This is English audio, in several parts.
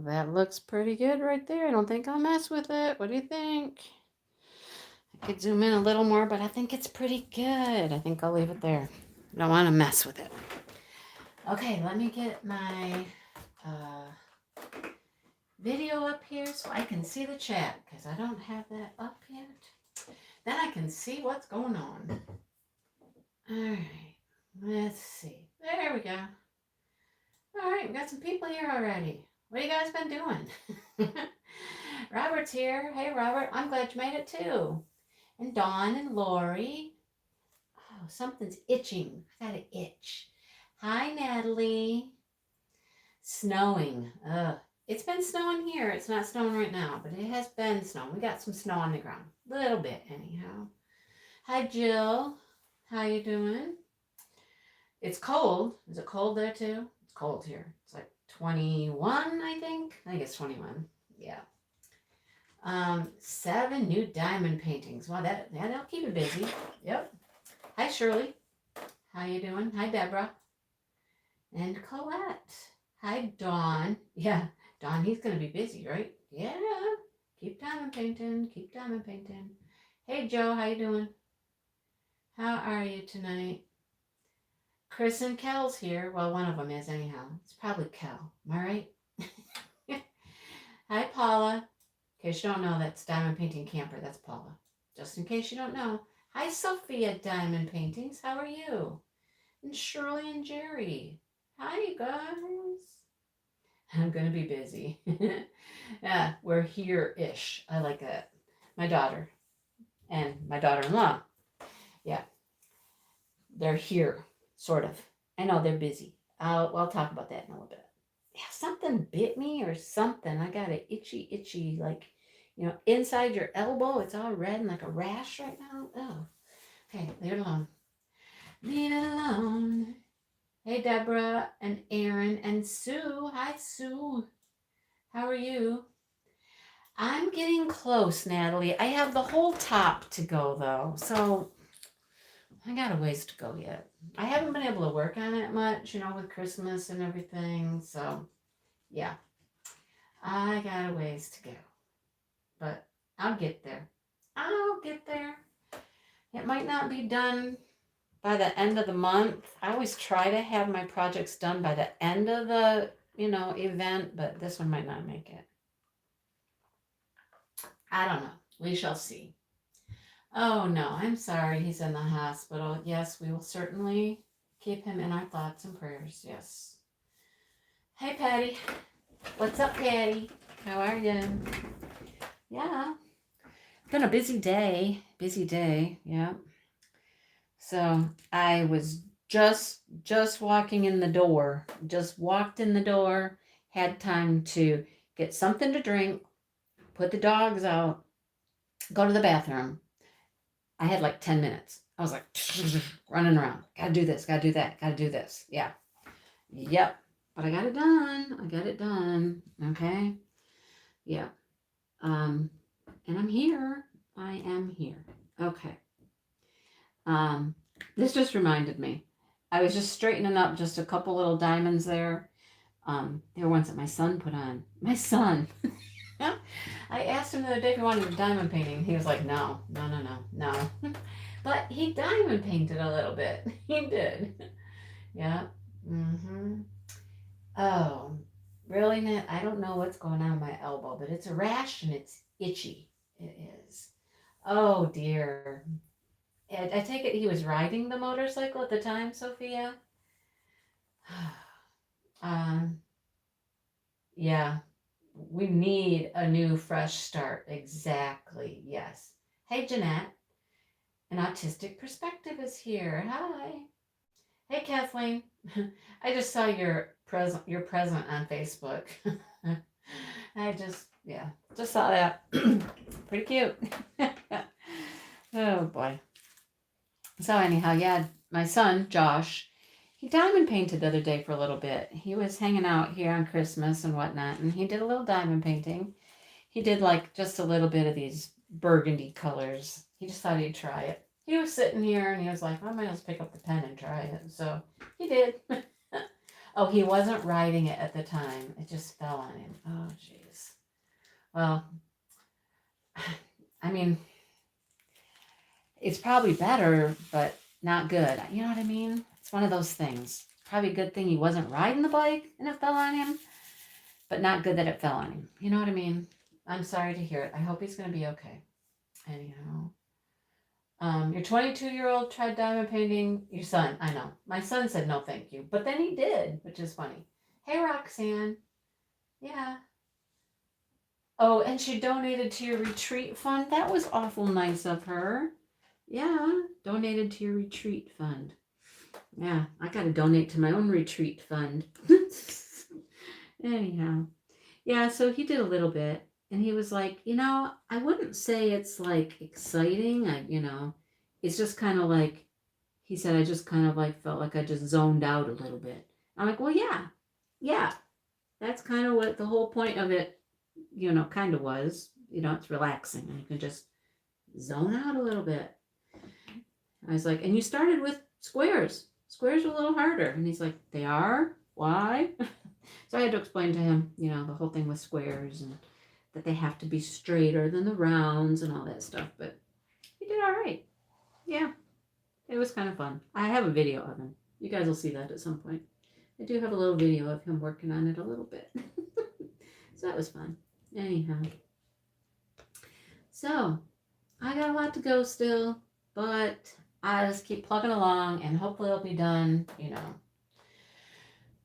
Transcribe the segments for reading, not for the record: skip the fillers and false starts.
that looks pretty good right there. I don't think I'll mess with it. What do you think? I could zoom in a little more, but I think it's pretty good. I think I'll leave it there. I don't want to mess with it. Okay, let me get my video up here so I can see the chat because I don't have that up yet. Then I can see what's going on. All right, let's see. There we go. All right, we got some people here already. What have you guys been doing? Robert's here. Hey, Robert, I'm glad you made it too. And Dawn and Lori. Oh, something's itching. I got an itch. Hi, Natalie. Snowing. Ugh. It's been snowing here. It's not snowing right now, but it has been snowing. We got some snow on the ground. A little bit, anyhow. Hi, Jill. How you doing? It's cold. Is it cold there, too? It's cold here. It's like 21, I think. I think it's 21. Yeah. 7 new diamond paintings. Wow, that'll keep you busy. Yep. Hi, Shirley. How you doing? Hi, Deborah. And Colette. Hi, Dawn. Yeah, Dawn, he's going to be busy, right? Yeah. Keep diamond painting. Keep diamond painting. Hey, Joe, how you doing? How are you tonight? Chris and Kel's here. Well, one of them is anyhow. It's probably Kel. Am I right? Hi, Paula. In case you don't know, that's Diamond Painting Camper. That's Paula. Just in case you don't know. Hi, Sophia Diamond Paintings. How are you? And Shirley and Jerry. Hi, you guys. I'm going to be busy. Yeah, we're here-ish. I like that. My daughter and my daughter-in-law. Yeah. They're here, sort of. I know they're busy. I'll talk about that in a little bit. Yeah, something bit me or something. I got an itchy, like, inside your elbow. It's all red and like a rash right now. Oh, okay, leave it alone. Leave it alone. Hey, Deborah and Aaron and Sue. Hi, Sue. How are you? I'm getting close, Natalie. I have the whole top to go, though, so I got a ways to go yet. I haven't been able to work on it much, with Christmas and everything, so yeah. I got a ways to go, but I'll get there. I'll get there. It might not be done by the end of the month. I always try to have my projects done by the end of the, event, but this one might not make it. I don't know. We shall see. Oh, no, I'm sorry he's in the hospital. Yes, we will certainly keep him in our thoughts and prayers. Yes. Hey, Patty. What's up, Patty? How are you? Yeah. Been a busy day. Busy day. Yeah. So I was just walking in the door. Just walked in the door. Had time to get something to drink. Put the dogs out. Go to the bathroom. I had like 10 minutes. I was like running around. Gotta do this. Gotta do that. Gotta do this. Yeah. Yep. But I got it done. Okay. Yeah. And I'm here. I am here. Okay. This just reminded me. I was just straightening up just a couple little diamonds there. They were ones that my son put on. My son. I asked him the other day if he wanted a diamond painting. He was like, no. But he diamond painted a little bit. He did. Yeah. Mm-hmm. Oh, really, Nat? I don't know what's going on with my elbow, but it's a rash and it's itchy. It is. Oh, dear. I take it he was riding the motorcycle at the time, Sophia? Yeah. We need a new, fresh start. Exactly. Yes. Hey, Jeanette. An Autistic Perspective is here. Hi. Hey, Kathleen. I just saw your present on Facebook. I just saw that. Pretty cute. Oh, boy. So anyhow, yeah, my son, Josh, he diamond painted the other day for a little bit. He was hanging out here on Christmas and whatnot, and he did a little diamond painting. He did like just a little bit of these burgundy colors. He just thought he'd try it. He was sitting here and he was like, I might as well pick up the pen and try it. So he did. Oh, he wasn't riding it at the time. It just fell on him. Oh, jeez. Well, I mean, it's probably better, but not good. You know what I mean? It's one of those things. Probably a good thing he wasn't riding the bike and it fell on him, but not good that it fell on him. You know what I mean? I'm sorry to hear it. I hope he's going to be okay. Anyhow. Your 22-year-old tried diamond painting your son. I know. My son said no thank you, but then he did, which is funny. Hey, Roxanne. Yeah. Oh, and she donated to your retreat fund. That was awful nice of her. Yeah, donated to your retreat fund. Yeah, I got to donate to my own retreat fund. Anyhow. Yeah, so he did a little bit. And he was like, I wouldn't say it's like exciting. It's just kind of like, he said, I just kind of like felt like I just zoned out a little bit. I'm like, well, yeah. That's kind of what the whole point of it, kind of was. It's relaxing. And you can just zone out a little bit. I was like, and you started with squares. Squares are a little harder. And he's like, they are? Why? So I had to explain to him, the whole thing with squares and that they have to be straighter than the rounds and all that stuff. But he did all right. Yeah, it was kind of fun. I have a video of him. You guys will see that at some point. I do have a little video of him working on it a little bit. So that was fun. Anyhow. So I got a lot to go still, but I just keep plugging along and hopefully it'll be done,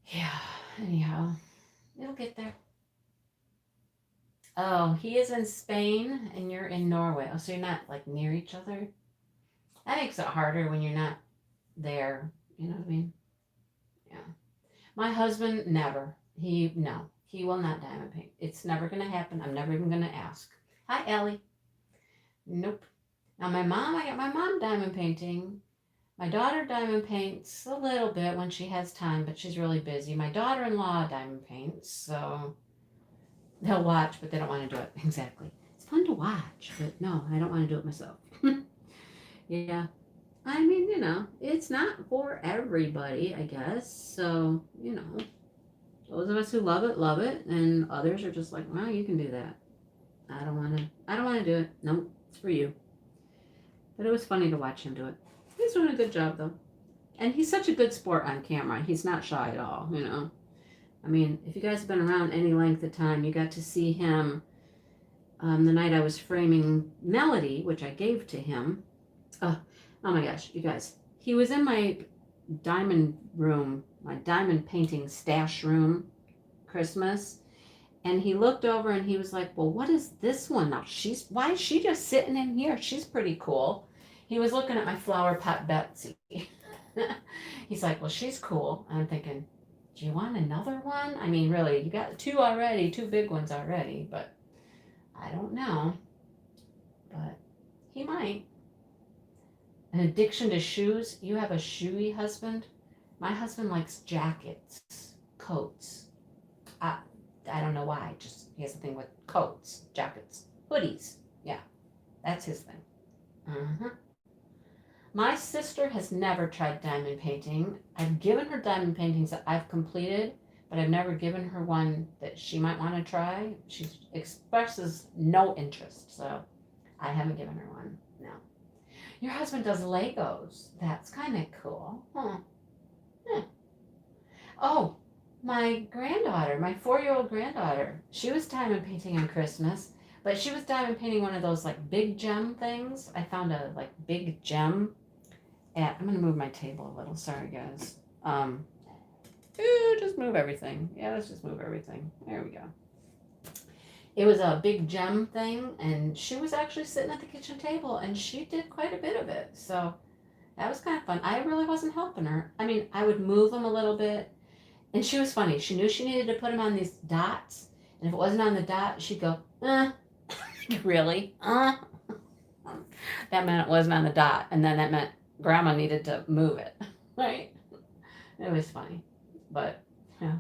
Yeah, anyhow, it'll get there. Oh, he is in Spain and you're in Norway. Oh, so you're not like near each other? That makes it harder when you're not there. You know what I mean? Yeah. My husband, never. He will not diamond paint. It's never going to happen. I'm never even going to ask. Hi, Ellie. Nope. Now, I got my mom diamond painting. My daughter diamond paints a little bit when she has time, but she's really busy. My daughter-in-law diamond paints, so they'll watch, but they don't want to do it. Exactly. It's fun to watch, but no, I don't want to do it myself. Yeah. I mean, it's not for everybody, I guess. So, those of us who love it, and others are just like, well, you can do that. I don't want to do it. Nope, it's for you. But it was funny to watch him do it. He's doing a good job, though. And he's such a good sport on camera. He's not shy at all, I mean, if you guys have been around any length of time, you got to see him the night I was framing Melody, which I gave to him. Oh my gosh, you guys. He was in my diamond room, my diamond painting stash room, Christmas. And he looked over and he was like, well, what is this one now? Why is she just sitting in here? She's pretty cool. He was looking at my flower pot Betsy. He's like, well, she's cool. And I'm thinking, do you want another one? I mean, really, you got two already, two big ones already, but I don't know. But he might. An addiction to shoes. You have a shoey husband? My husband likes jackets, coats. I don't know why. Just he has a thing with coats, jackets, hoodies. Yeah, that's his thing. Uh-huh. My sister has never tried diamond painting. I've given her diamond paintings that I've completed, but I've never given her one that she might want to try. She expresses no interest, so I haven't given her one. No. Your husband does Legos. That's kind of cool. Huh. Oh, my granddaughter, my 4-year-old granddaughter, she was diamond painting on Christmas, but she was diamond painting one of those like big gem things. I found a like big gem at, I'm going to move my table a little. Sorry, guys. Just move everything. Yeah, let's just move everything. There we go. It was a big gem thing, and she was actually sitting at the kitchen table, and she did quite a bit of it. So that was kind of fun. I really wasn't helping her. I mean, I would move them a little bit, and she was funny. She knew she needed to put them on these dots, and if it wasn't on the dot, she'd go, really? That meant it wasn't on the dot, and then that meant Grandma needed to move it, right? It was funny, but yeah.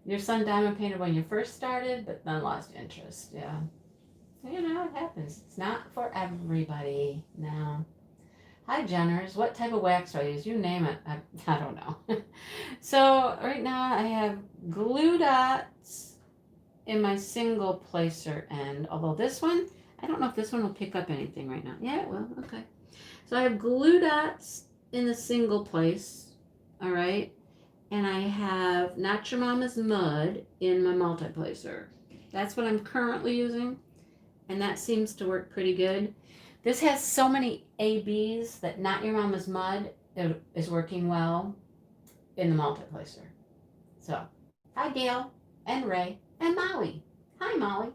Your son diamond painted when you first started, but then lost interest. Yeah. It happens. It's not for everybody. No. Hi, Jenners. What type of wax do I use? You name it. I don't know. So right now I have glue dots in my single placer end. Although this one, I don't know if this one will pick up anything right now. Yeah, it will. Okay. So I have glue dots in the single place. All right. And I have Not Your Mama's Mud in my multi-placer. That's what I'm currently using. And that seems to work pretty good. This has so many ABs that Not Your Mama's Mud is working well in the multi-placer. So, hi Gail and Ray and Molly. Hi Molly.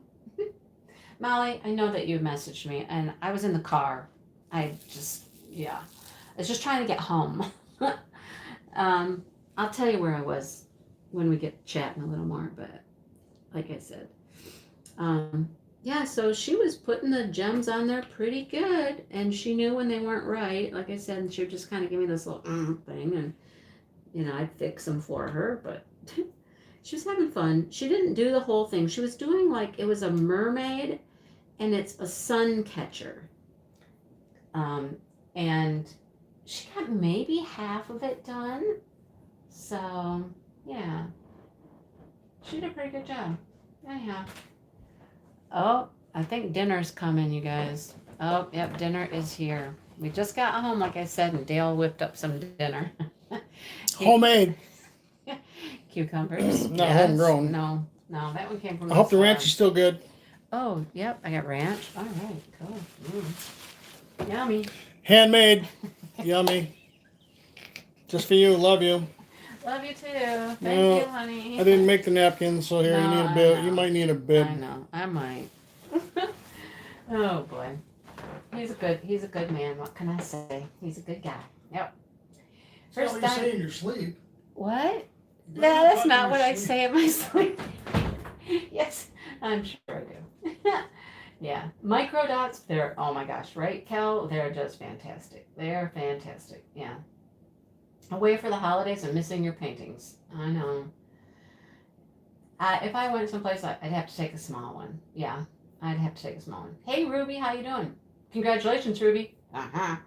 Molly, I know that you messaged me and I was in the car. I was just trying to get home. I'll tell you where I was when we get chatting a little more, but like I said, yeah, so she was putting the gems on there pretty good, and she knew when they weren't right. Like I said, and she would just kind of give me this little thing, and I'd fix them for her, but she was having fun. She didn't do the whole thing. She was doing like it was a mermaid, and it's a sun catcher. And she got maybe half of it done. So, yeah. She did a pretty good job. Anyhow. Oh, I think dinner's coming, you guys. Oh, yep, dinner is here. We just got home, like I said, and Dale whipped up some dinner. Homemade. Cucumbers. Not yes. homegrown. No, that one came from I hope the ranch is still good. Oh, yep, I got ranch. All right, cool. Yummy. Handmade. Yummy. Just for you. Love you. Love you too. Thank you, honey. I didn't make the napkins, so here No, you need a I bib. know. You might need a bib. I know. I might. Oh boy. He's a good man. What can I say? He's a good guy. Yep. First time. You say in your sleep. What? No, that's not what I say in my sleep. Yes, I'm sure I do. Yeah. Micro dots, they're, oh my gosh, right, Kel? They're just fantastic. They're fantastic. Yeah. Away for the holidays and missing your paintings. I know. If I went someplace, I'd have to take a small one. Yeah, I'd have to take a small one. Hey, Ruby, how you doing? Congratulations, Ruby. Uh-huh.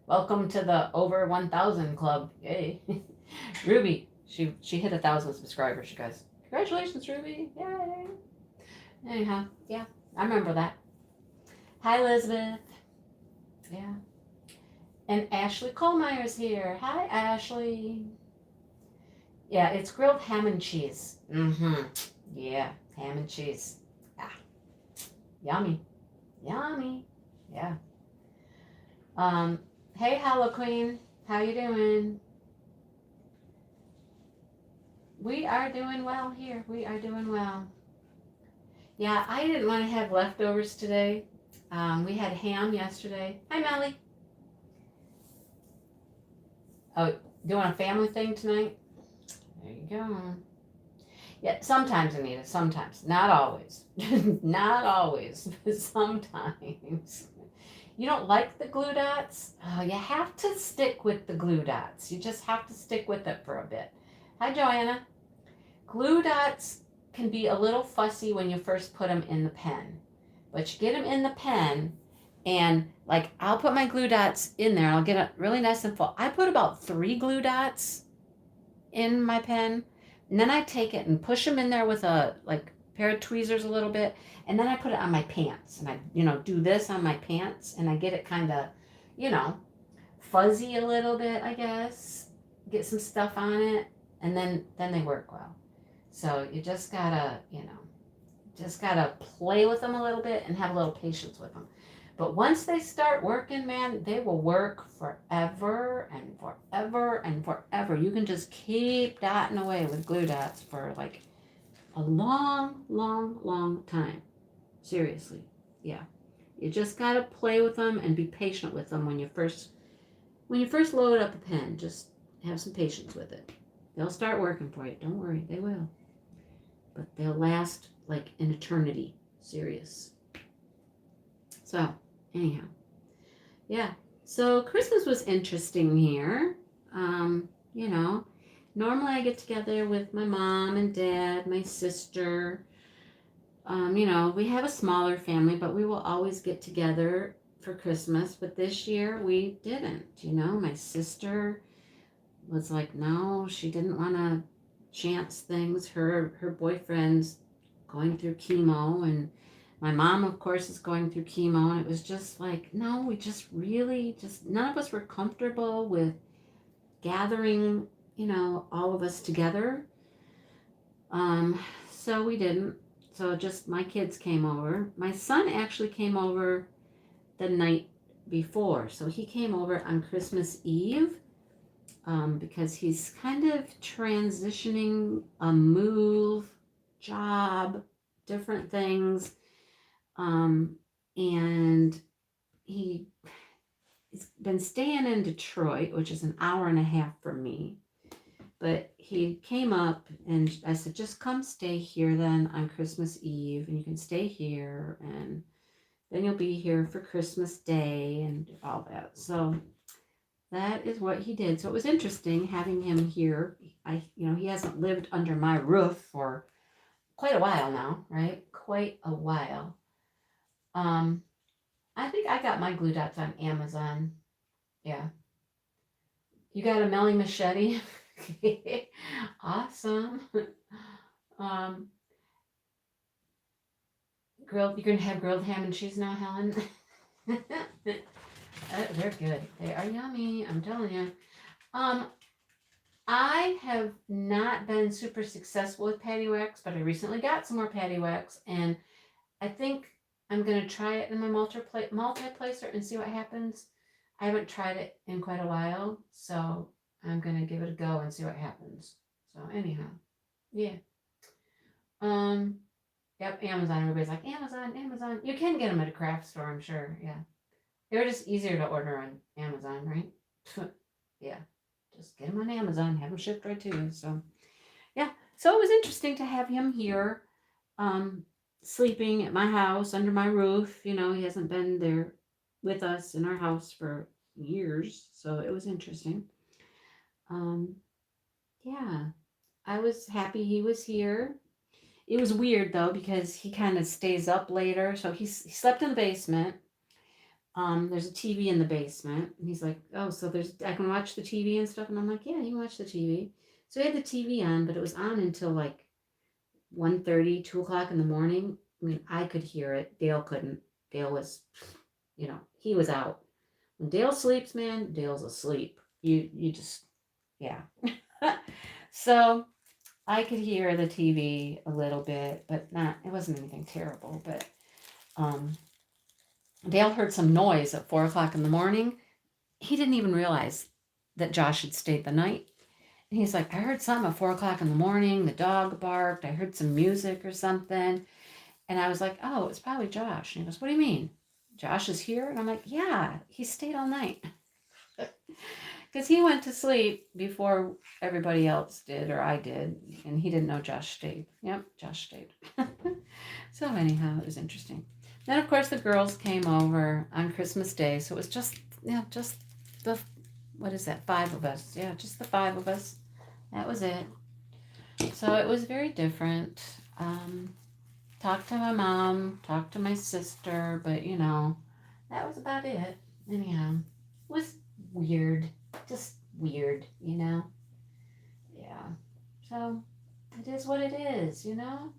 Welcome to the over 1,000 club. Yay. Ruby, she hit 1,000 subscribers, you guys. Congratulations, Ruby. Yay. Anyhow, yeah, I remember that. Hi, Elizabeth. Yeah. And Ashley Kohlmeyer's here. Hi, Ashley. Yeah, it's grilled ham and cheese. Mm-hmm. Yeah, ham and cheese. Ah. Yummy. Yummy. Yeah. Hey, Hello Queen. How you doing? We are doing well here. We are doing well. Yeah, I didn't want to have leftovers today. We had ham yesterday. Hi, Melly. Oh, doing a family thing tonight? There you go. Yeah, sometimes, Anita, sometimes. Not always. Not always, but sometimes. You don't like the glue dots? Oh, you have to stick with the glue dots. You just have to stick with it for a bit. Hi, Joanna. Glue dots can be a little fussy when you first put them in the pen. But you get them in the pen, and like I'll put my glue dots in there. I'll get it really nice and full. I put about 3 glue dots in my pen, and then I take it and push them in there with a pair of tweezers a little bit, and then I put it on my pants, and I do this on my pants, and I get it kind of fuzzy a little bit, I guess, get some stuff on it, and then they work well. So you just gotta play with them a little bit and have a little patience with them. But once they start working, man, they will work forever and forever and forever. You can just keep dotting away with glue dots for like a long, long, long time. Seriously. Yeah. You just got to play with them and be patient with them when you first load up a pen. Just have some patience with it. They'll start working for you. Don't worry. They will. But they'll last like an eternity. Serious. So, anyhow. Yeah. So, Christmas was interesting here. Normally I get together with my mom and dad, my sister. We have a smaller family, but we will always get together for Christmas, but this year we didn't. You know, my sister was like, no, she didn't want to chance things. Her boyfriend's going through chemo, and my mom, of course, is going through chemo, and it was just like, no, we just really just none of us were comfortable with gathering, you know, all of us together. So we didn't. So just my kids came over. My son actually came over the night before. So he came over on Christmas Eve, because he's kind of transitioning a move, job, different things. And he's been staying in Detroit, which is an hour and a half from me. But he came up and I said, just come stay here then on Christmas Eve, and you can stay here, and then you'll be here for Christmas Day and all that. So that is what he did. So it was interesting having him here. He hasn't lived under my roof for quite a while now, right? Quite a while. I think I got my glue dots on Amazon. Yeah. You got a Melly machete? Awesome. You're gonna have grilled ham and cheese now, Helen? They're good. They are yummy, I'm telling you. I have not been super successful with patty wax, but I recently got some more patty wax, and I think I'm gonna try it in my multi-placer and see what happens. I haven't tried it in quite a while, so I'm gonna give it a go and see what happens. So anyhow, yeah. Yep, Amazon. Everybody's like, Amazon. You can get them at a craft store, I'm sure. Yeah. They're just easier to order on Amazon, right? Yeah. Just get them on Amazon, have them shipped right to you. So, yeah. So it was interesting to have him here, sleeping at my house, under my roof. You know, he hasn't been there with us in our house for years. So it was interesting. Yeah. I was happy he was here. It was weird, though, because he kind of stays up later. So he slept in the basement. There's a TV in the basement, and he's like, oh, so I can watch the TV and stuff, and I'm like, yeah, you can watch the TV. So he had the TV on, but it was on until like 1:30, 2 o'clock in the morning. I mean, I could hear it. Dale couldn't. Dale was, he was out. When Dale sleeps, man, Dale's asleep. You just, yeah. So I could hear the TV a little bit, but it wasn't anything terrible, but, Dale heard some noise at 4 o'clock in the morning. He didn't even realize that Josh had stayed the night. And he's like, I heard something at 4 o'clock in the morning. The dog barked. I heard some music or something. And I was like, oh, it's probably Josh. And he goes, what do you mean? Josh is here? And I'm like, yeah, he stayed all night. Because he went to sleep before everybody else did, or I did. And he didn't know Josh stayed. Yep, Josh stayed. So anyhow, it was interesting. Then, of course, the girls came over on Christmas Day. So it was just the, what is that, 5 of us. Yeah, just the 5 of us. That was it. So it was very different. Talked to my mom, talked to my sister, but, that was about it. Anyhow, it was weird. Just weird, Yeah. So it is what it is, Yeah.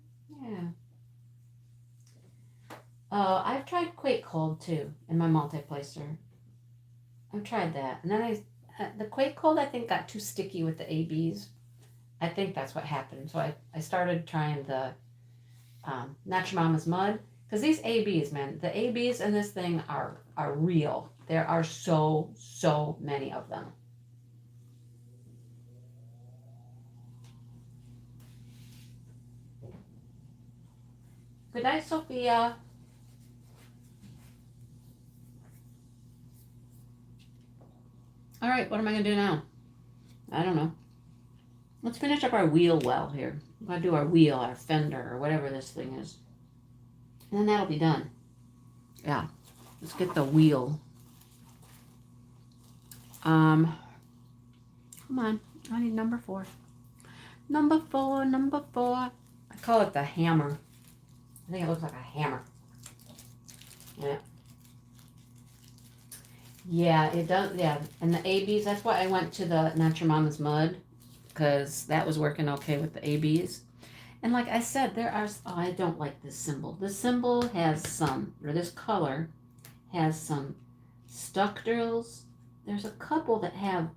I've tried Quake Cold too in my multi-placer. I've tried that. And then the Quake Cold, I think, got too sticky with the ABs. I think that's what happened. So I started trying the Not Your Mama's Mud. Because these ABs, man, the ABs in this thing are real. There are so many of them. Good night, Sophia. All right, what am I going to do now? I don't know. Let's finish up our wheel well here. We're going to do our wheel, our fender, or whatever this thing is. And then that'll be done. Yeah. Let's get the wheel. Come on. I need number 4. Number 4. I call it the hammer. I think it looks like a hammer. Yeah. Yeah, it does. Yeah, and the ABs. That's why I went to the Not Your Mama's Mud, because that was working okay with the ABs. And like I said, there are. Oh, I don't like this symbol. This symbol has some, or this color has some stuck drills. There's a couple that have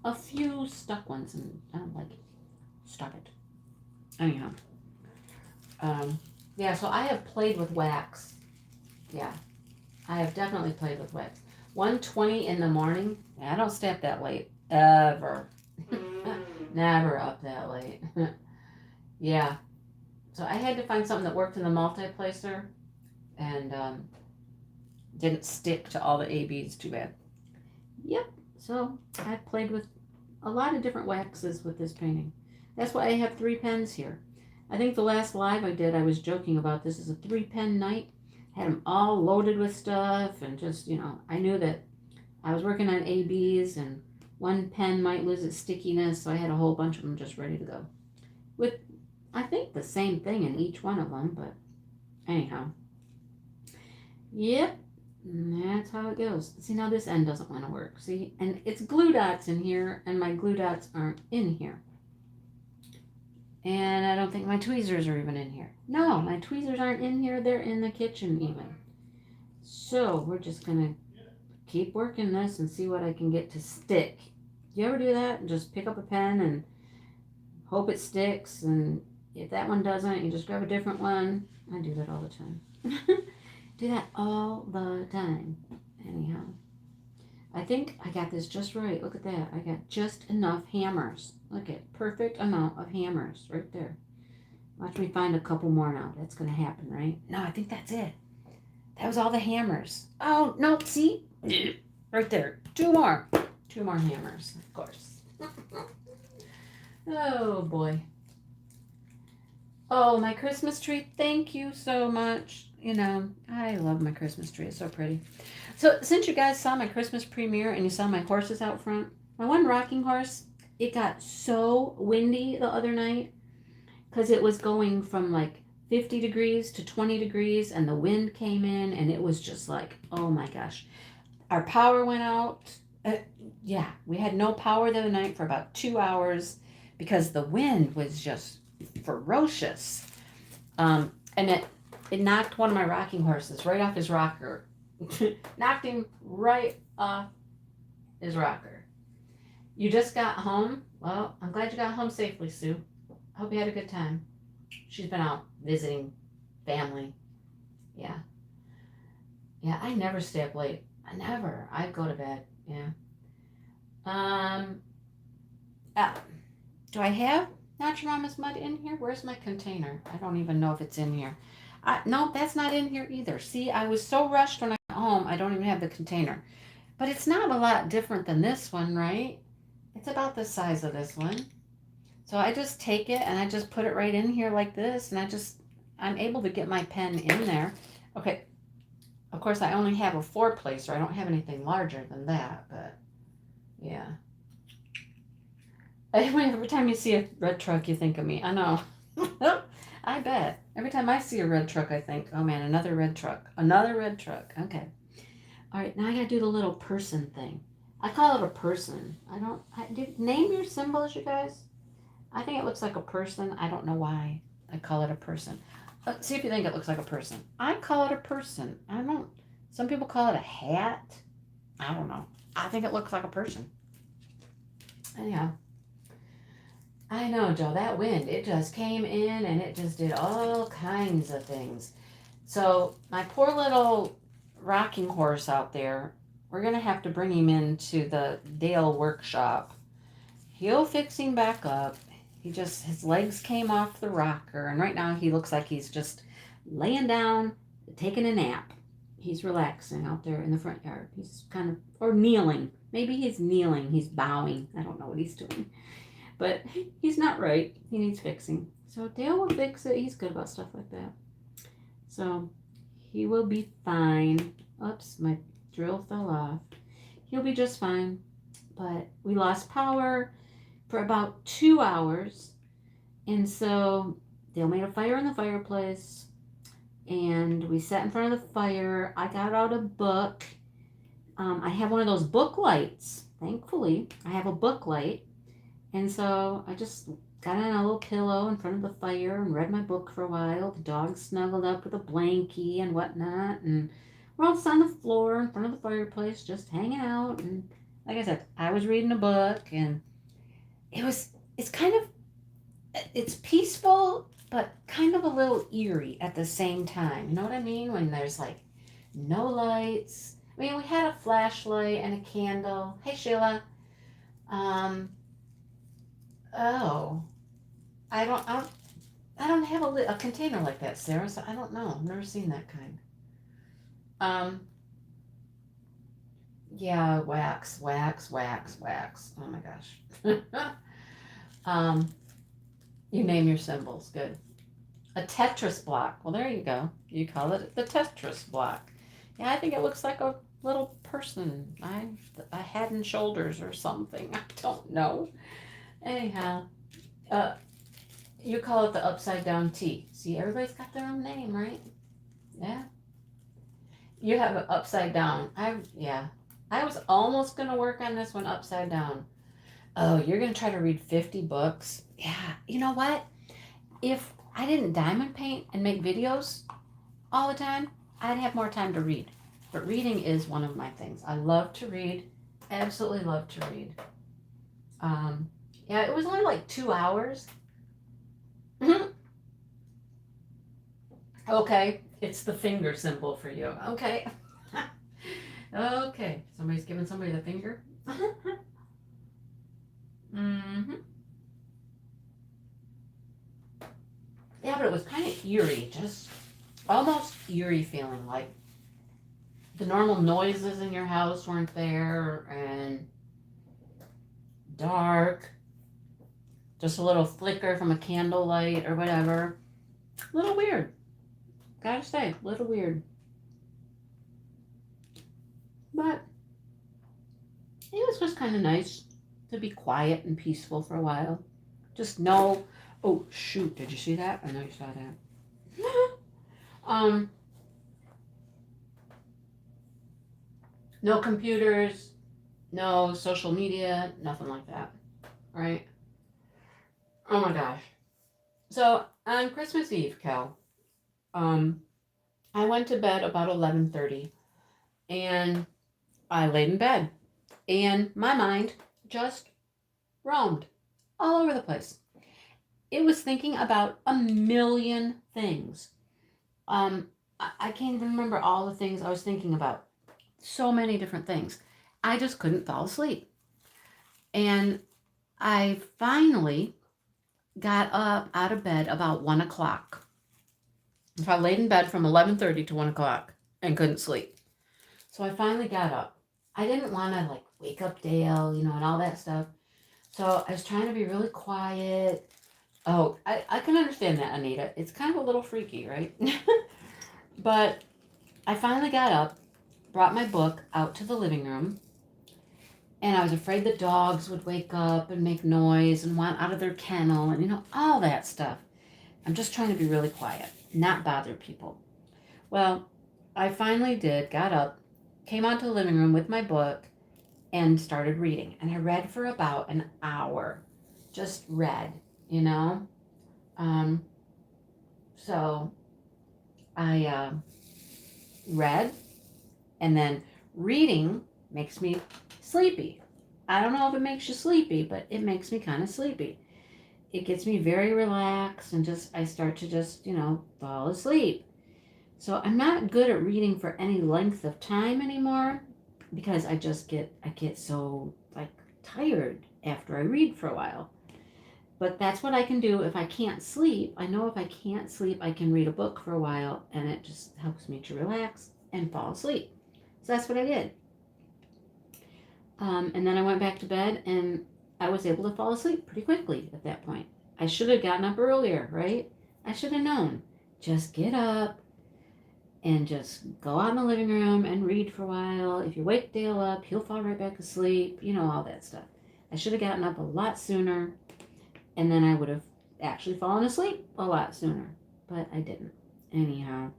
a few stuck ones, and I don't like it. Stop it. Anyhow, yeah. So I have played with wax. Yeah, I have definitely played with wax. 1:20 in the morning. Yeah, I don't stay up that late ever. Never up that late. Yeah. So I had to find something that worked in the multiplacer and didn't stick to all the ABs too bad. Yep. So I played with a lot of different waxes with this painting. That's why I have 3 pens here. I think the last live I did, I was joking about this is a 3-pen night. Had them all loaded with stuff and just, I knew that I was working on ABs and one pen might lose its stickiness, so I had a whole bunch of them just ready to go. With, I think, the same thing in each one of them, but anyhow. Yep, and that's how it goes. See, now this end doesn't want to work. See, and it's glue dots in here, and my glue dots aren't in here. And I don't think my tweezers are even in here. No, my tweezers aren't in here. They're in the kitchen even. So we're just going to keep working this and see what I can get to stick. Do you ever do that? Just pick up a pen and hope it sticks. And if that one doesn't, you just grab a different one. I do that all the time. Do that all the time. Anyhow, I think I got this just right. Look at that. I got just enough hammers. Look at perfect amount of hammers right there. Watch me find a couple more now. That's going to happen, right? No, I think that's it. That was all the hammers. Oh, no, see? Right there. 2 more. 2 more hammers, of course. Oh, boy. Oh, my Christmas tree. Thank you so much. I love my Christmas tree. It's so pretty. So since you guys saw my Christmas premiere and you saw my horses out front, my one rocking horse, it got so windy the other night because it was going from like 50 degrees to 20 degrees and the wind came in and it was just like, oh my gosh. Our power went out. Yeah, we had no power the other night for about 2 hours because the wind was just ferocious. And it knocked one of my rocking horses right off his rocker. Knocked him right off his rocker. You just got home? Well, I'm glad you got home safely, Sue. I hope you had a good time. She's been out visiting family. Yeah. Yeah, I never stay up late. I never. I go to bed. Yeah. Do I have Not Your Mama's Mud in here? Where's my container? I don't even know if it's in here. No, that's not in here either. See, I was so rushed when I got home, I don't even have the container. But it's not a lot different than this one, right? It's about the size of this one. So I just take it and I just put it right in here like this, and I'm able to get my pen in there. Okay. Of course, I only have a 4-placer. I don't have anything larger than that, but yeah. Every time you see a red truck, you think of me. I know. I bet. Every time I see a red truck, I think, oh man, another red truck. Another red truck. Okay. All right, now I got to do the little person thing. I call it a person. Name your symbols, you guys. I think it looks like a person. I don't know why I call it a person. Let's see if you think it looks like a person. I call it a person. I don't know. Some people call it a hat. I don't know. I think it looks like a person. Anyhow. I know, Joe, that wind, it just came in and it just did all kinds of things. So my poor little rocking horse out there, we're going to have to bring him into the Dale workshop. He'll fix him back up. His legs came off the rocker, and right now he looks like he's just laying down, taking a nap. He's relaxing out there in the front yard. He's or kneeling. Maybe he's kneeling. He's bowing. I don't know what he's doing. But he's not right. He needs fixing. So Dale will fix it. He's good about stuff like that. So he will be fine. Oops, my drill fell off. He'll be just fine. But we lost power for about 2 hours. And so Dale made a fire in the fireplace. And we sat in front of the fire. I got out a book. I have one of those book lights. Thankfully, I have a book light. And so I just got on a little pillow in front of the fire and read my book for a while. The dog snuggled up with a blankie and whatnot. And we're all just on the floor in front of the fireplace, just hanging out. And like I said, I was reading a book, and it's peaceful, but kind of a little eerie at the same time. You know what I mean? When there's like no lights. I mean, we had a flashlight and a candle. Hey, Sheila. Oh, I don't have a container like that, Sarah. So I don't know. I've never seen that kind. Yeah, wax. Oh my gosh. You name your symbols. Good. A Tetris block. Well, there you go. You call it the Tetris block. Yeah, I think it looks like a little person. A head and shoulders or something. I don't know. Anyhow, you call it the upside down T. See, everybody's got their own name, right? Yeah. You have it upside down. I was almost gonna work on this one upside down. Oh, you're gonna try to read 50 books? Yeah. You know what? If I didn't diamond paint and make videos all the time, I'd have more time to read. But reading is one of my things. I love to read. Absolutely love to read. Yeah, it was only like 2 hours. Okay, it's the finger symbol for you. Okay. Okay, somebody's giving somebody the finger. Yeah, but it was kind of eerie, just almost eerie feeling, like the normal noises in your house weren't there, and dark, just a little flicker from a candlelight or whatever. A little weird. Gotta say, a little weird. But it was just kind of nice to be quiet and peaceful for a while. Just no, oh shoot, did you see that? I know you saw that. No computers, no social media, nothing like that, right? Oh my gosh. So on Christmas Eve, Cal, I went to bed about 11:30, and I laid in bed, and my mind just roamed all over the place. It was thinking about a million things. I can't even remember all the things I was thinking about. So many different things. I just couldn't fall asleep. And I finally got up out of bed about 1 o'clock. So I laid in bed from 11:30 to 1 o'clock and couldn't sleep. So I finally got up. I didn't want to like wake up Dale, and all that stuff. So I was trying to be really quiet. Oh, I can understand that, Anita. It's kind of a little freaky, right? But I finally got up, brought my book out to the living room, and I was afraid the dogs would wake up and make noise and want out of their kennel and, all that stuff. I'm just trying to be really quiet, not bother people. Well, I finally did, got up, came out to the living room with my book, and started reading. And I read for about an hour. Just read, So I read, and then reading makes me sleepy. I don't know if it makes you sleepy, but it makes me kind of sleepy. It gets me very relaxed, and I start to just, fall asleep. So I'm not good at reading for any length of time anymore, because I get so tired after I read for a while. But that's what I can do if I can't sleep. I know if I can't sleep, I can read a book for a while, and it just helps me to relax and fall asleep. So that's what I did. And then I went back to bed, and I was able to fall asleep pretty quickly at that point. I should have gotten up earlier, right? I should have known. Just get up and just go out in the living room and read for a while. If you wake Dale up, he'll fall right back asleep, all that stuff. I should have gotten up a lot sooner, and then I would have actually fallen asleep a lot sooner, but I didn't. Anyhow.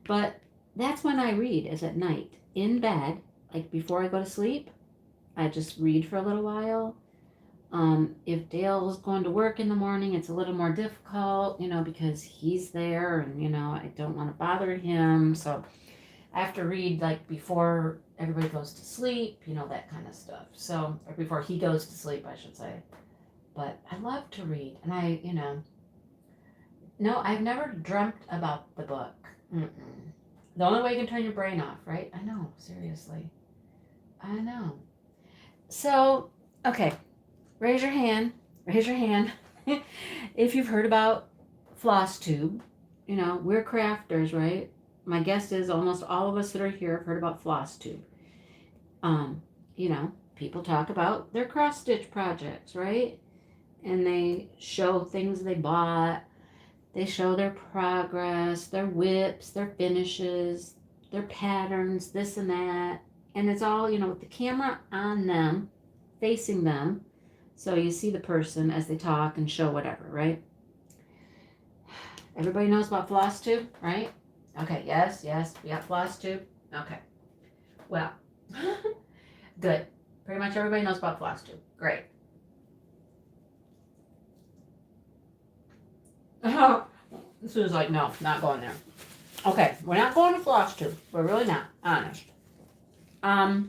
But that's when I read, is at night, in bed, like before I go to sleep, I just read for a little while. If Dale's going to work in the morning, it's a little more difficult, because he's there and, I don't want to bother him. So I have to read like before everybody goes to sleep, that kind of stuff. So, or before he goes to sleep, I should say. But I love to read. And no, I've never dreamt about the book. Mm-mm. The only way you can turn your brain off, right? I know, seriously. I know. So, okay, raise your hand. Raise your hand if you've heard about FlossTube. We're crafters, right? My guess is almost all of us that are here have heard about FlossTube. People talk about their cross stitch projects, right? And they show things they bought. They show their progress, their whips, their finishes, their patterns, this and that. And it's all, with the camera on them, facing them. So you see the person as they talk and show whatever, right? Everybody knows about FlossTube, right? Okay, yes, we got FlossTube. Okay. Well, good. Pretty much everybody knows about FlossTube. Great. Sue's like, no, not going there. Okay, we're not going to FlossTube. We're really not, honest. I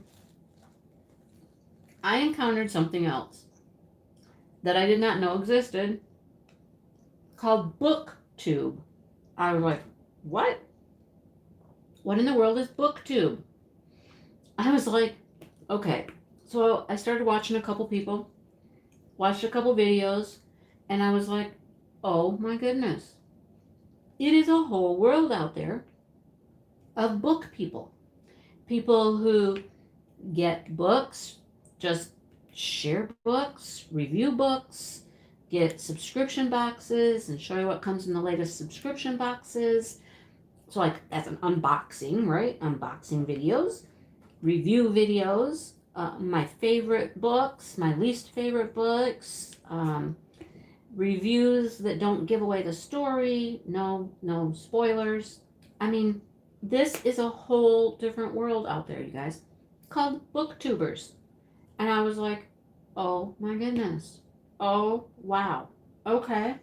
encountered something else that I did not know existed called booktube. I was like, what? What in the world is booktube? I was like, okay. So I started watching a couple people, watched a couple videos, and I was like, oh my goodness. It is a whole world out there of book people. People who get books, just share books, review books, get subscription boxes and show you what comes in the latest subscription boxes. So like that's an unboxing, right? Unboxing videos, review videos, my favorite books, my least favorite books, reviews that don't give away the story, no spoilers. I mean, this is a whole different world out there, you guys, called booktubers. And I was like, oh my goodness. Oh, wow. Okay.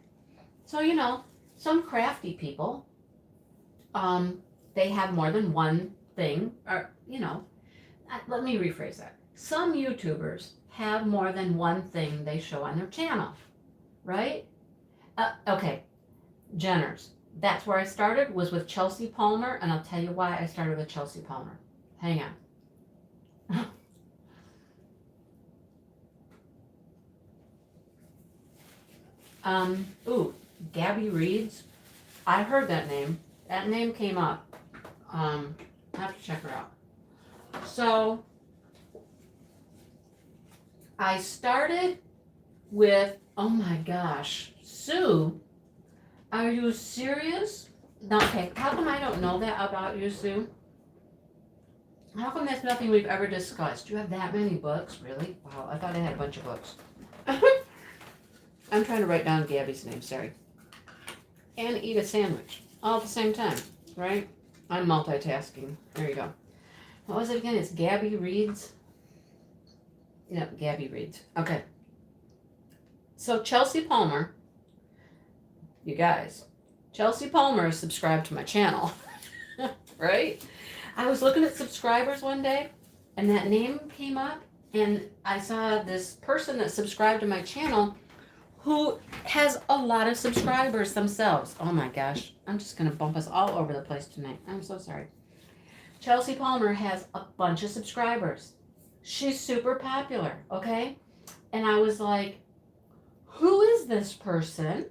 So, some crafty people, they have more than one thing, or, let me rephrase that. Some YouTubers have more than one thing they show on their channel, right? Okay, Jenners. That's where I started, was with Chelsea Palmer, and I'll tell you why I started with Chelsea Palmer. Hang on. Gabby Reads. I heard that name. That name came up. I have to check her out. So, I started with, oh my gosh, Sue, are you serious? No, okay, how come I don't know that about you, Sue? How come that's nothing we've ever discussed? You have that many books, really? Wow, I thought I had a bunch of books. I'm trying to write down Gabby's name, sorry. And eat a sandwich all at the same time, right? I'm multitasking. There you go. What was it again? It's Gabby Reads. Yep, Gabby Reads. Okay. So Chelsea Palmer, you guys, Chelsea Palmer is subscribed to my channel, right? I was looking at subscribers one day, and that name came up, and I saw this person that subscribed to my channel who has a lot of subscribers themselves. Oh my gosh, I'm just going to bump us all over the place tonight. I'm so sorry. Chelsea Palmer has a bunch of subscribers. She's super popular, okay? And I was like, who is this person?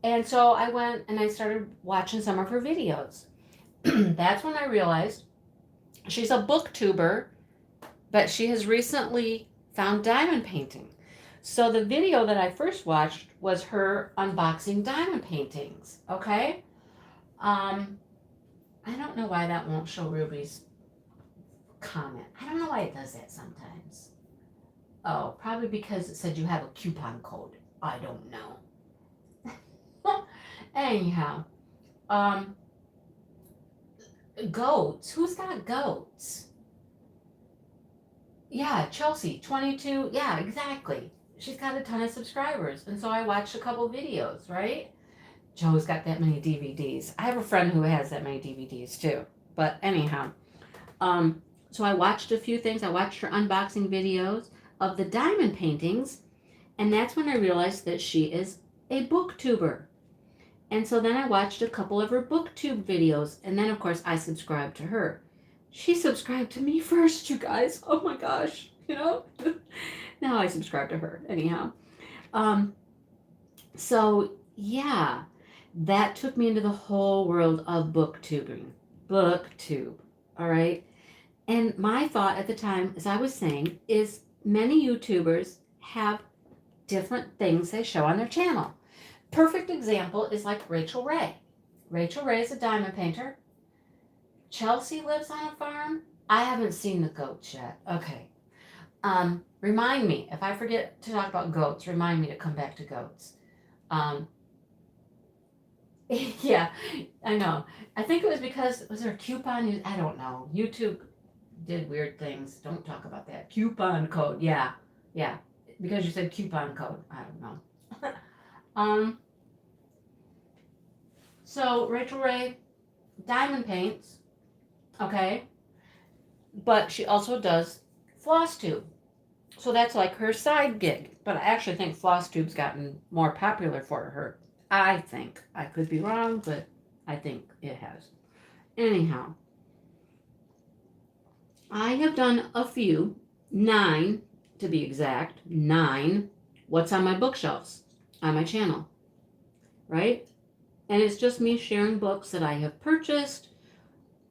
And so I went and I started watching some of her videos. That's when I realized she's a booktuber, but she has recently found diamond painting. So the video that I first watched was her unboxing diamond paintings, okay? I don't know why that won't show Ruby's comment. I don't know why it does that sometimes. Oh, probably because it said you have a coupon code. I don't know. Anyhow, goats. Who's got goats? Yeah, Chelsea, 22. Yeah, exactly. She's got a ton of subscribers. And so I watched a couple videos, right? Joe's got that many DVDs. I have a friend who has that many DVDs too. But anyhow, so I watched a few things. I watched her unboxing videos of the diamond paintings, and that's when I realized that she is a booktuber. And so then I watched a couple of her booktube videos, and then of course I subscribed to her. She subscribed to me first, you guys. Oh my gosh, you know? Now I subscribe to her. Anyhow. Um, so yeah, that took me into the whole world of booktubing. Booktube. All right. And my thought at the time, as I was saying, is many YouTubers have different things they show on their channel. Perfect example is like Rachel Ray. Rachel Ray is a diamond painter. Chelsea lives on a farm. I haven't seen the goats yet. Okay. Remind me, if I forget to talk about goats, remind me to come back to goats. Yeah, I know. I think it was because, was there a coupon? I don't know. YouTube did weird things. Don't talk about that. Coupon code. Yeah. Yeah. Because you said coupon code. I don't know. So Rachel Ray diamond paints, okay, but she also does floss tube. So that's like her side gig. But I actually think floss tube's gotten more popular for her. I think. I could be wrong, but I think it has. Anyhow, I have done a few, 9 to be exact, 9 what's on my bookshelves on my channel, right? And it's just me sharing books that I have purchased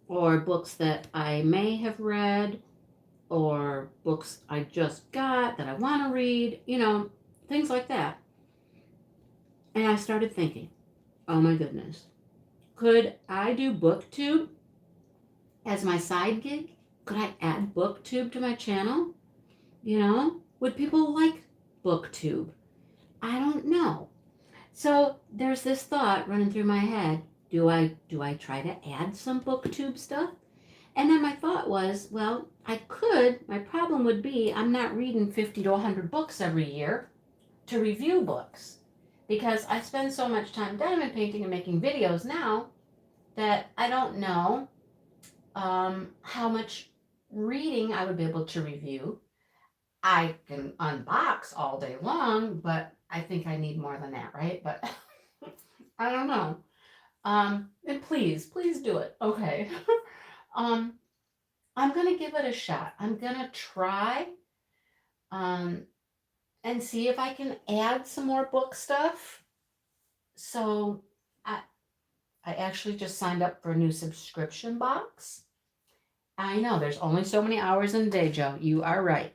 or books that I may have read or books I just got that I want to read, things like that. And I started thinking, oh my goodness, could I do booktube as my side gig? Could I add booktube to my channel? Would people like booktube? I don't know. So there's this thought running through my head. Do I try to add some booktube stuff? And then my thought was, well, I could. My problem would be I'm not reading 50 to 100 books every year to review books because I spend so much time diamond painting and making videos now that I don't know how much reading I would be able to review. I can unbox all day long, but I think I need more than that, right? But I don't know. And please do it. Okay. I'm gonna give it a shot. I'm gonna try and see if I can add some more book stuff. So I actually just signed up for a new subscription box. I know there's only so many hours in a day, Joe. You are right.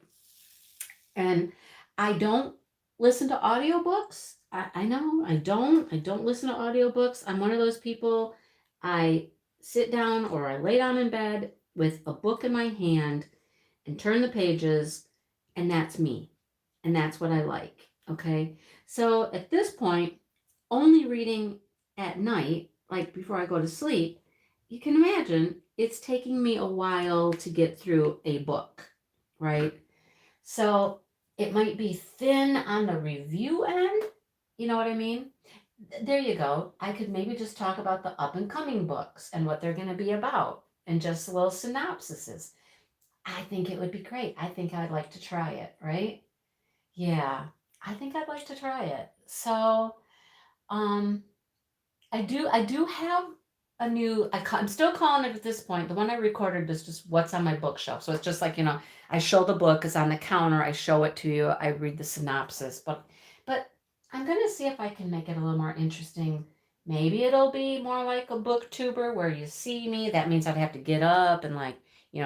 And I don't listen to audiobooks. I know I don't listen to audiobooks. I'm one of those people. I sit down or I lay down in bed with a book in my hand and turn the pages, and that's me. And that's what I like. Okay. So at this point, only reading at night, like before I go to sleep, you can imagine it's taking me a while to get through a book, right? So it might be thin on the review end. You know what I mean? There you go. I could maybe just talk about the up and coming books and what they're going to be about and just little synopsises. I think it would be great. I think I'd like to try it, right? Yeah, I think I'd like to try it. So, I do have a new, I'm still calling it at this point. The one I recorded is just what's on my bookshelf. So it's just like, I show the book, it's on the counter, I show it to you, I read the synopsis, but I'm going to see if I can make it a little more interesting. Maybe it'll be more like a booktuber where you see me. That means I'd have to get up and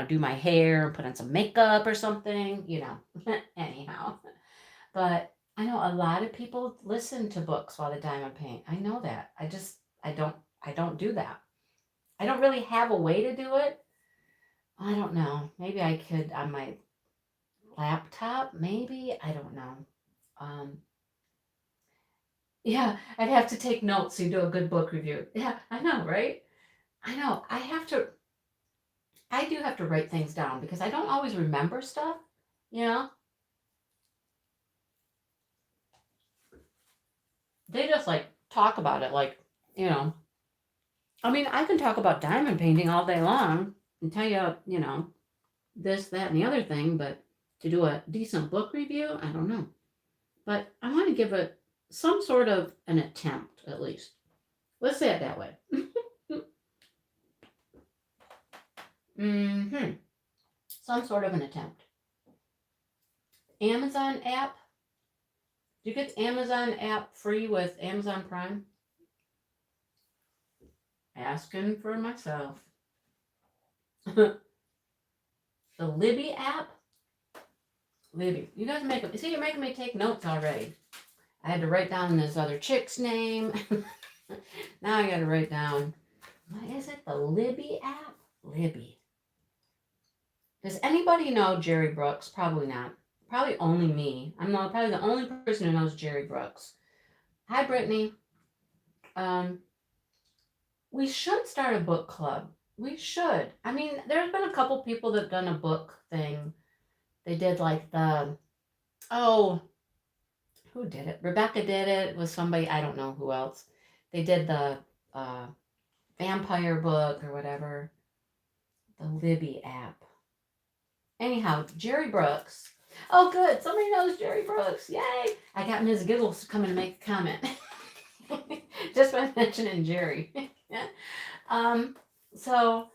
do my hair and put on some makeup or something, anyhow. But I know a lot of people listen to books while they diamond paint. I know that. I don't do that. I don't really have a way to do it. I don't know. Maybe I could on my laptop, maybe. I don't know. Yeah, I'd have to take notes to do a good book review. Yeah, I know, right? I know. I do have to write things down because I don't always remember stuff. You know? They just like talk about it like, you know. I mean, I can talk about diamond painting all day long and tell you, you know, this, that, and the other thing, but to do a decent book review, I don't know. But I want to give it some sort of an attempt, at least. Let's say it that way. Some sort of an attempt. Amazon app. Do you get the Amazon app free with Amazon Prime? Asking for myself. The Libby app. Libby. You guys make it. See, you're making me take notes already. I had to write down this other chick's name. Now I got to write down. What is it? The Libby app? Libby. Does anybody know Jerry Brooks? Probably not. Probably only me. I'm not probably the only person who knows Jerry Brooks. Hi, Brittany. We should start a book club. We should. I mean, there's been a couple people that have done a book thing. They did like who did it? Rebecca did it with somebody, I don't know who else. They did the vampire book or whatever. The Libby app. Anyhow, Jerry Brooks. Oh, good. Somebody knows Jerry Brooks. Yay. I got Ms. Giggles to come and make a comment. Just by mentioning Jerry. So,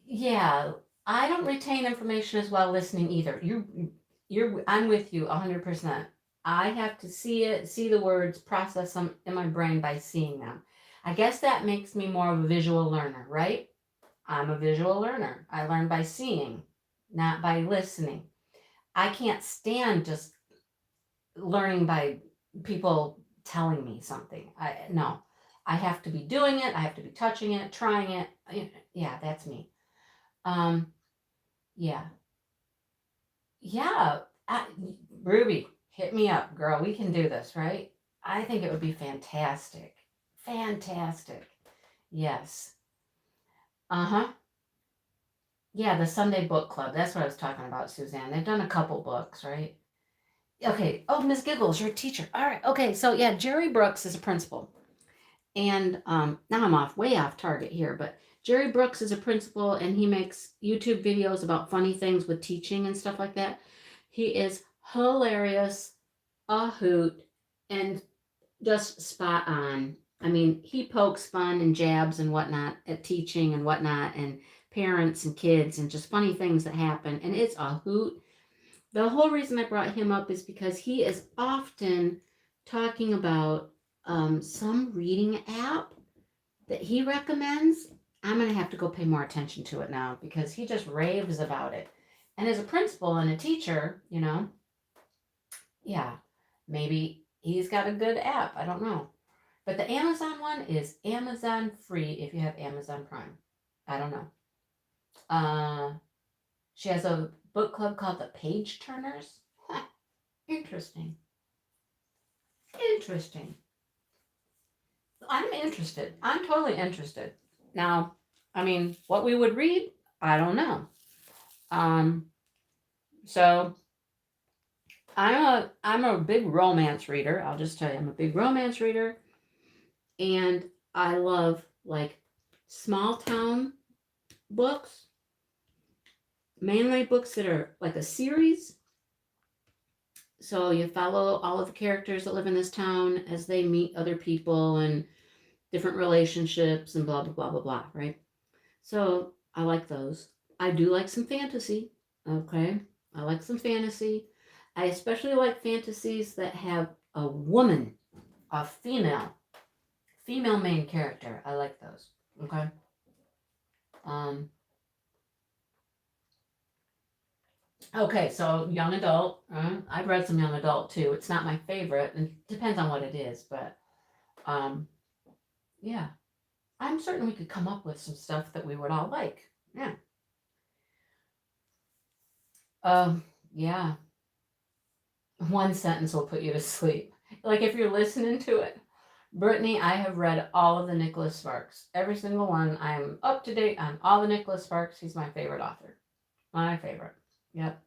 yeah, I don't retain information as well listening either. I'm with you 100%. I have to see it, see the words, process them in my brain by seeing them. I guess that makes me more of a visual learner, right? I'm a visual learner. I learn by seeing, not by listening. I can't stand just learning by people telling me something. No, I have to be doing it. I have to be touching it, trying it. Yeah, that's me. Yeah. Ruby, hit me up, girl. We can do this, right? I think it would be fantastic. Fantastic. Yes. Yeah, the Sunday book club. That's what I was talking about, Suzanne. They've done a couple books, right? Okay. Oh, Miss Giggles, you're a teacher. All right. Okay. So yeah, Jerry Brooks is a principal. And now I'm way off target here, but Jerry Brooks is a principal and he makes YouTube videos about funny things with teaching and stuff like that. He is hilarious, a hoot, and just spot on. I mean, he pokes fun and jabs and whatnot at teaching and whatnot and parents and kids and just funny things that happen. And it's a hoot. The whole reason I brought him up is because he is often talking about some reading app that he recommends. I'm going to have to go pay more attention to it now because he just raves about it. And as a principal and a teacher, yeah, maybe he's got a good app. I don't know. But the Amazon one is Amazon free if you have Amazon Prime. I don't know. She has a book club called the Page Turners. Interesting. I'm interested. I'm totally interested. Now, I mean, what we would read, I don't know. So I'm a big romance reader. I'll just tell you, I'm a big romance reader. And I love like small town books, mainly books that are like a series. So you follow all of the characters that live in this town as they meet other people and different relationships and blah, blah, blah, blah, blah, right? So I like those. I do like some fantasy. Okay. I like some fantasy. I especially like fantasies that have a woman, a female main character. I like those. Okay. Okay, so young adult. I've read some young adult too. It's not my favorite, and it depends on what it is, but yeah. I'm certain we could come up with some stuff that we would all like. Yeah. Yeah. One sentence will put you to sleep. Like if you're listening to it. Brittany, I have read all of the Nicholas Sparks. Every single one. I'm up to date on all the Nicholas Sparks. He's my favorite author. My favorite. Yep.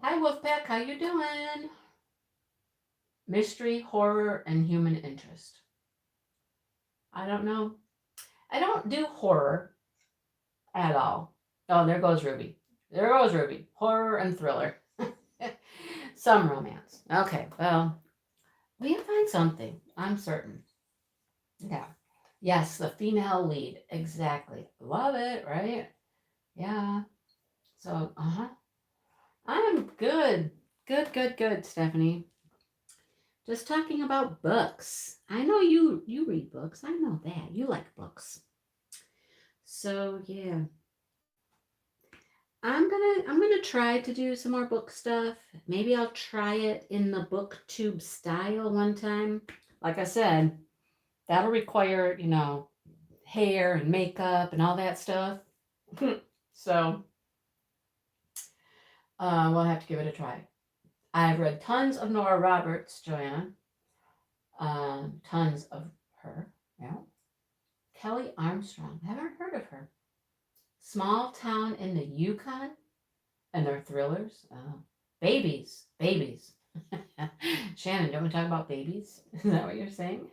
Hi, Wolfpack. How you doing? Mystery, horror, and human interest. I don't know. I don't do horror at all. Oh, there goes Ruby. There goes Ruby. Horror and thriller. Some romance. Okay, well, we can find something. I'm certain. Yeah. Yes, the female lead. Exactly. Love it, right? Yeah. So, I'm good. Good, Stephanie. Just talking about books. I know you read books. I know that. You like books. So, yeah. I'm gonna try to do some more book stuff. Maybe I'll try it in the booktube style one time. Like I said, that'll require, hair and makeup and all that stuff. So we'll have to give it a try. I've read tons of Nora Roberts, Joanna. Tons of her. Yeah. Kelly Armstrong. Haven't heard of her. Small town in the Yukon. And they're thrillers. Oh. Babies. Shannon, don't we talk about babies? Is that what you're saying?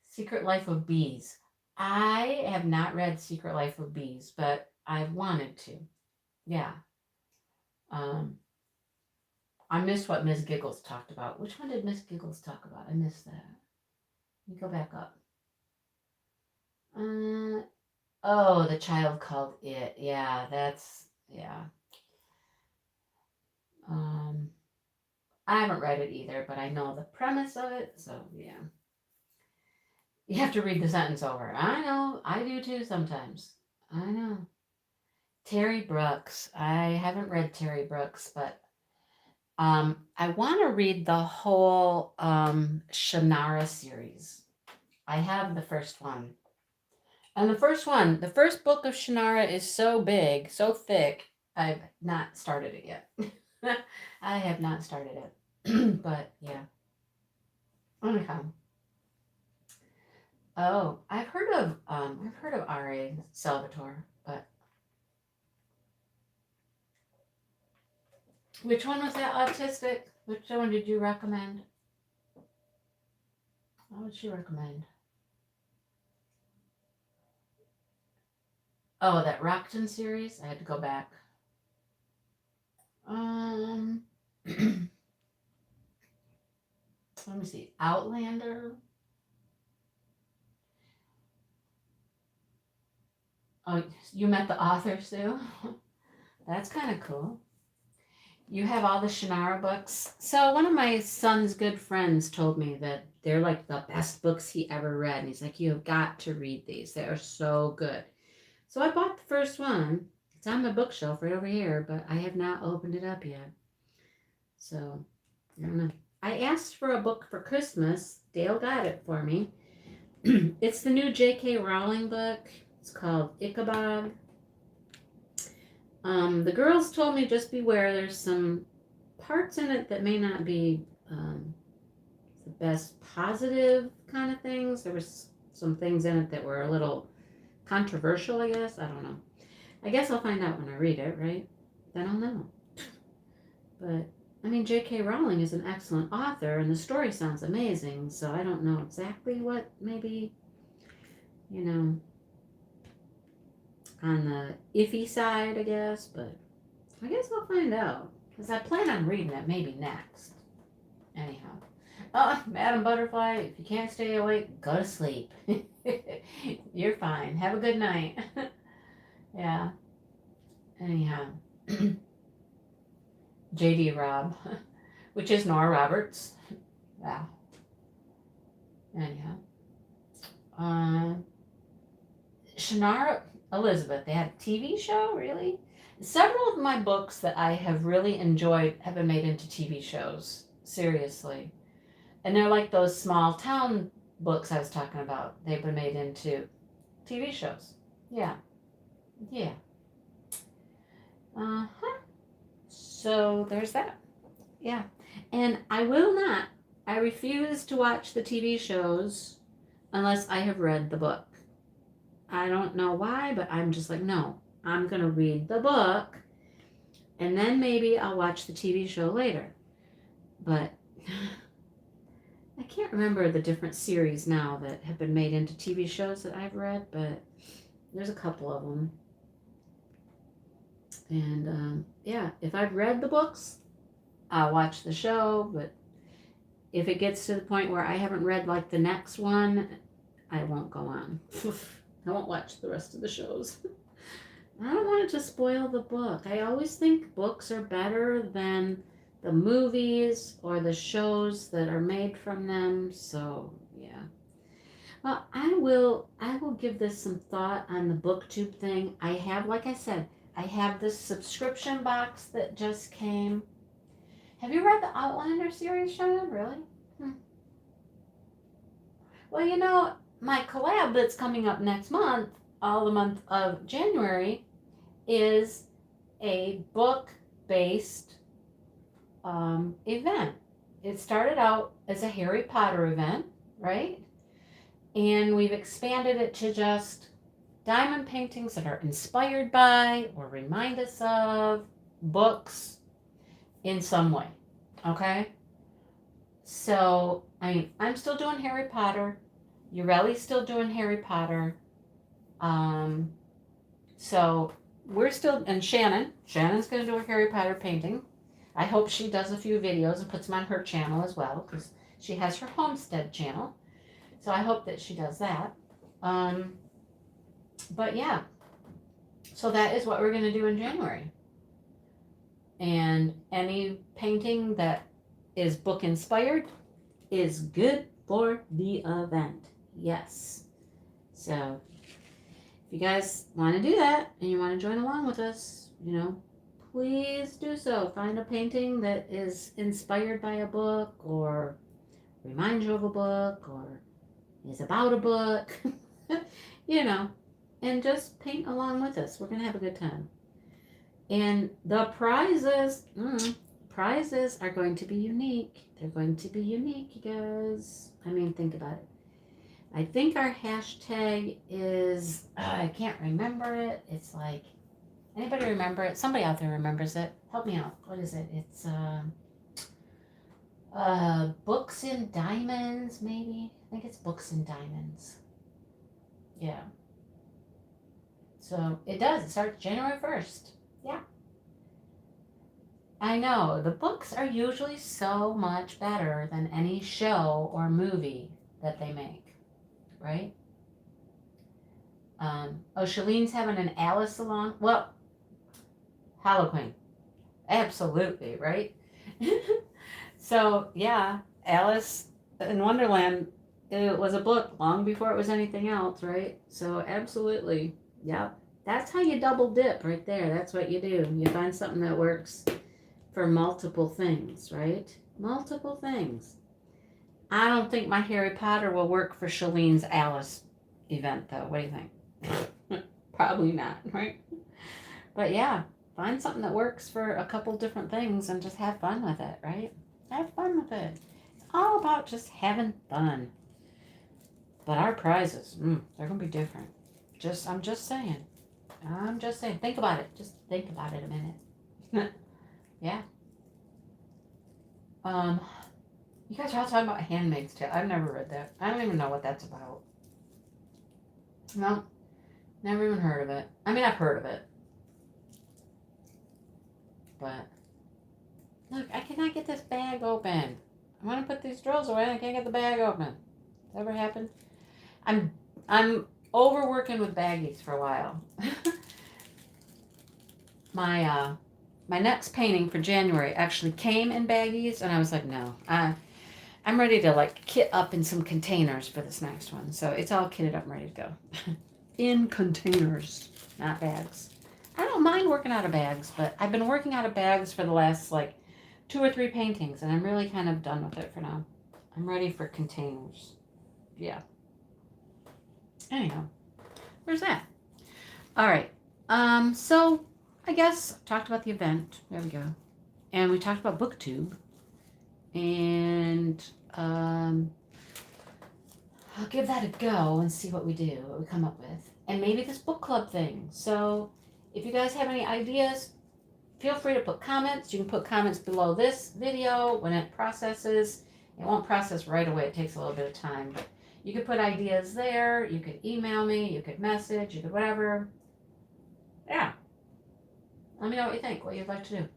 Secret Life of Bees. I have not read Secret Life of Bees, but I've wanted to. Yeah. I missed what Miss Giggles talked about. Which one did Miss Giggles talk about? I missed that. Let me go back up. Oh, The Child Called It. Yeah, yeah. I haven't read it either, but I know the premise of it, so yeah. You have to read the sentence over. I know, I do too sometimes. I know. Terry Brooks. I haven't read Terry Brooks, but I want to read the whole Shannara series. I have the first one. And the first book of Shannara is so big, so thick, I've not started it yet. I have not started it. But yeah. Okay. Oh, I've heard of R.A. Salvatore, but which one was that autistic? Which one did you recommend? What would she recommend? Oh, that Rockton series? I had to go back. Let me see. Outlander. Oh, you met the author, Sue? That's kind of cool. You have all the Shannara books. So one of my son's good friends told me that they're like the best books he ever read. And he's like, you have got to read these. They are so good. So I bought the first one. It's on my bookshelf right over here, but I have not opened it up yet. So, I don't know. I asked for a book for Christmas. Dale got it for me. It's the new J.K. Rowling book. It's called Ichabod. The girls told me just beware. There's some parts in it that may not be the best positive kind of things. There was some things in it that were a little controversial, I guess. I don't know. I guess I'll find out when I read it, right? Then I'll know. But, I mean, J.K. Rowling is an excellent author, and the story sounds amazing, so I don't know exactly what maybe, on the iffy side, I guess, but I guess I'll find out, because I plan on reading it maybe next. Anyhow. Madam Butterfly, if you can't stay awake, go to sleep. You're fine. Have a good night. Yeah. Anyhow. J.D. Robb, which is Nora Roberts. Wow. Anyhow. Shannara Elizabeth, they had a TV show, really? Several of my books that I have really enjoyed have been made into TV shows. Seriously. And they're like those small town books I was talking about. They've been made into TV shows. Yeah. Yeah. Uh-huh. So there's that. Yeah. And I refuse to watch the TV shows unless I have read the book. I don't know why, but I'm just like, no, I'm going to read the book And then maybe I'll watch the TV show later. But I can't remember the different series now that have been made into TV shows that I've read, but there's a couple of them. And yeah, if I've read the books, I'll watch the show. But if it gets to the point where I haven't read like the next one, I won't go on. I won't watch the rest of the shows. I don't want it to spoil the book. I always think books are better than the movies or the shows that are made from them. So yeah. Well, I will give this some thought on the booktube thing. I have, like I said, I have this subscription box that just came. Have you read the Outlander series, Shannon? Really? Well, you know, my collab that's coming up next month, all the month of January, is a book-based event. It started out as a Harry Potter event, right? And we've expanded it to just diamond paintings that are inspired by or remind us of books in some way, okay? So, I'm still doing Harry Potter. Ureli's still doing Harry Potter. So we're still, and Shannon's going to do a Harry Potter painting. I hope she does a few videos and puts them on her channel as well, because she has her homestead channel. So I hope that she does that. But yeah, so that is what we're going to do in January. And any painting that is book inspired is good for the event. Yes. So if you guys want to do that and you want to join along with us, please do so. Find a painting that is inspired by a book or reminds you of a book or is about a book, and just paint along with us. We're going to have a good time. And the prizes are going to be unique. They're going to be unique, you guys. Think about it. I think our hashtag is, I can't remember it. It's like, anybody remember it? Somebody out there remembers it. Help me out. What is it? It's Books in Diamonds, maybe? I think it's Books in Diamonds. Yeah. So it does. It starts January 1st. Yeah. I know. The books are usually so much better than any show or movie that they make. Right? Shalene's having an Alice along. Well, Halloween. Absolutely, right? So, yeah, Alice in Wonderland, it was a book long before it was anything else, right? So, absolutely. Yeah. That's how you double dip right there. That's what you do. You find something that works for multiple things, right? Multiple things. I don't think my Harry Potter will work for Shalene's Alice event, though. What do you think? Probably not, right? But yeah, find something that works for a couple different things and just have fun with it, right? Have fun with it. It's all about just having fun. But our prizes, they're going to be different. I'm just saying. Think about it. Just think about it a minute. Yeah. You guys are all talking about Handmaid's Tale. I've never read that. I don't even know what that's about. No, never even heard of it. I've heard of it. But, look, I cannot get this bag open. I want to put these drills away and I can't get the bag open. Has that ever happened? I'm overworking with baggies for a while. My next painting for January actually came in baggies, and I was like, no, I'm ready to kit up in some containers for this next one. So it's all kitted up and ready to go. In containers, not bags. I don't mind working out of bags, but I've been working out of bags for the last 2 or 3 paintings, and I'm really kind of done with it for now. I'm ready for containers. Yeah. Anyhow, there's that. All right. So I guess talked about the event. There we go. And we talked about booktube. And I'll give that a go and see what we do, what we come up with. And maybe this book club thing. So if you guys have any ideas, feel free to put comments. You can put comments below this video when it processes. It won't process right away. It takes a little bit of time. But you could put ideas there. You could email me. You could message. You could whatever. Yeah. Let me know what you think, what you'd like to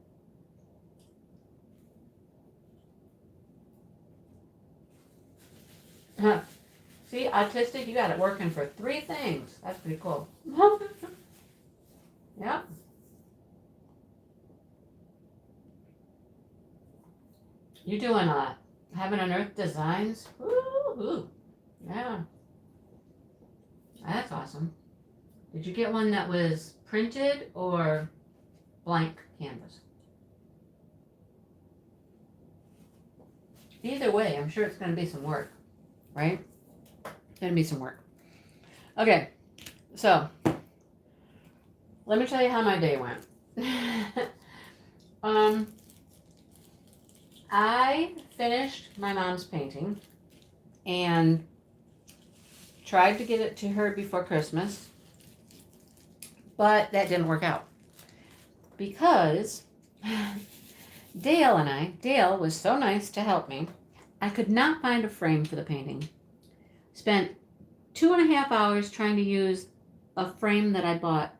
do. See, autistic, you got it working for 3 things. That's pretty cool. Yep. You doing Heaven and Earth Designs? Woo-hoo. Yeah. That's awesome. Did you get one that was printed or blank canvas? Either way, I'm sure it's going to be some work, right? It's going to be some work. Okay, so let me tell you how my day went. I finished my mom's painting and tried to get it to her before Christmas, but that didn't work out because Dale was so nice to help me. I could not find a frame for the painting. Spent 2.5 hours trying to use a frame that I bought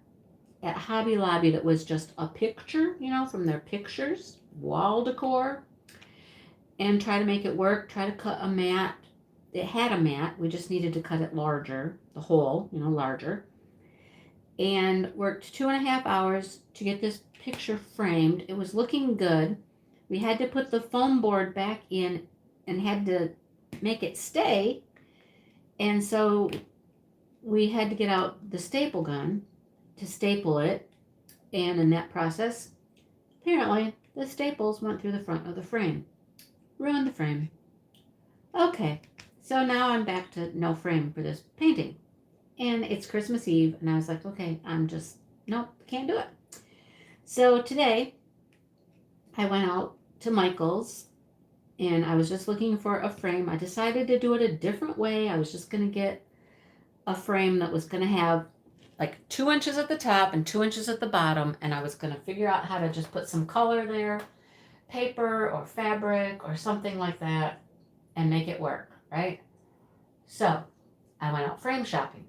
at Hobby Lobby that was just a picture, from their pictures, wall decor, and try to make it work, try to cut a mat. It had a mat, we just needed to cut it larger, the hole, larger. And worked 2.5 hours to get this picture framed. It was looking good. We had to put the foam board back in and had to make it stay. And so we had to get out the staple gun to staple it. And in that process, apparently the staples went through the front of the frame. Ruined the frame. Okay, so now I'm back to no frame for this painting. And it's Christmas Eve, and I was like, okay, nope, can't do it. So today, I went out to Michael's, and I was just looking for a frame. I decided to do it a different way. I was just going to get a frame that was going to have like 2 inches at the top and 2 inches at the bottom, and I was going to figure out how to just put some color there, paper or fabric or something like that, and make it work, right? So, I went out frame shopping.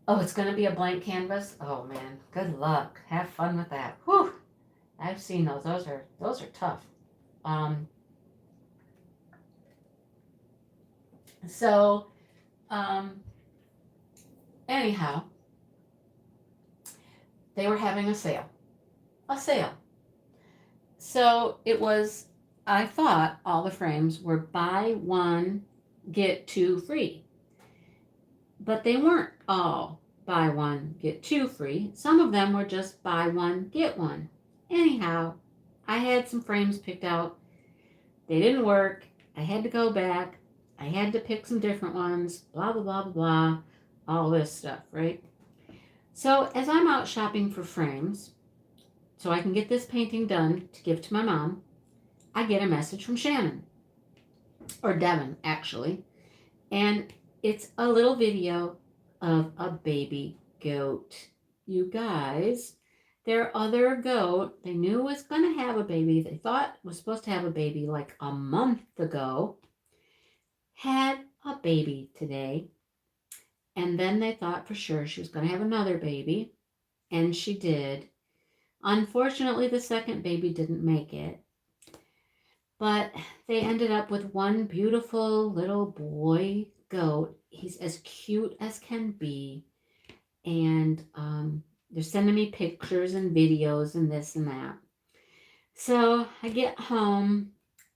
Oh, it's going to be a blank canvas? Oh, man. Good luck. Have fun with that. Whew. I've seen those. Those are tough. Anyhow, they were having a sale. So it was, I thought all the frames were buy one, get 2 free. But they weren't all buy one, get 2 free. Some of them were just buy one, get one. Anyhow, I had some frames picked out. They didn't work. I had to go back. I had to pick some different ones. Blah, blah, blah, blah, blah. All this stuff, right? So as I'm out shopping for frames, so I can get this painting done to give to my mom, I get a message from Shannon. Or Devin, actually. And it's a little video of a baby goat. You guys, their other goat, they knew was going to have a baby. They thought was supposed to have a baby like a month ago. Had a baby today. And then they thought for sure she was going to have another baby. And she did. Unfortunately, the second baby didn't make it. But they ended up with one beautiful little boy goat. He's as cute as can be. And they're sending me pictures and videos and this and that. So I get home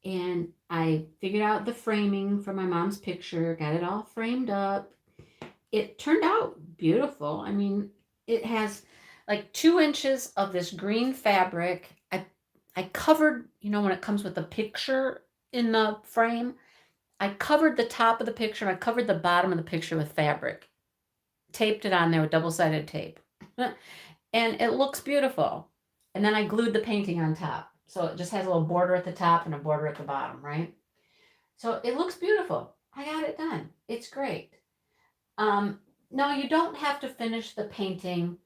and I figured out the framing for my mom's picture, got it all framed up. It turned out beautiful. I mean, it has like 2 inches of this green fabric. I covered, when it comes with the picture in the frame, I covered the top of the picture. I covered the bottom of the picture with fabric. Taped it on there with double-sided tape. And it looks beautiful. And then I glued the painting on top. So it just has a little border at the top and a border at the bottom, right? So it looks beautiful. I got it done. It's great. No, you don't have to finish the painting.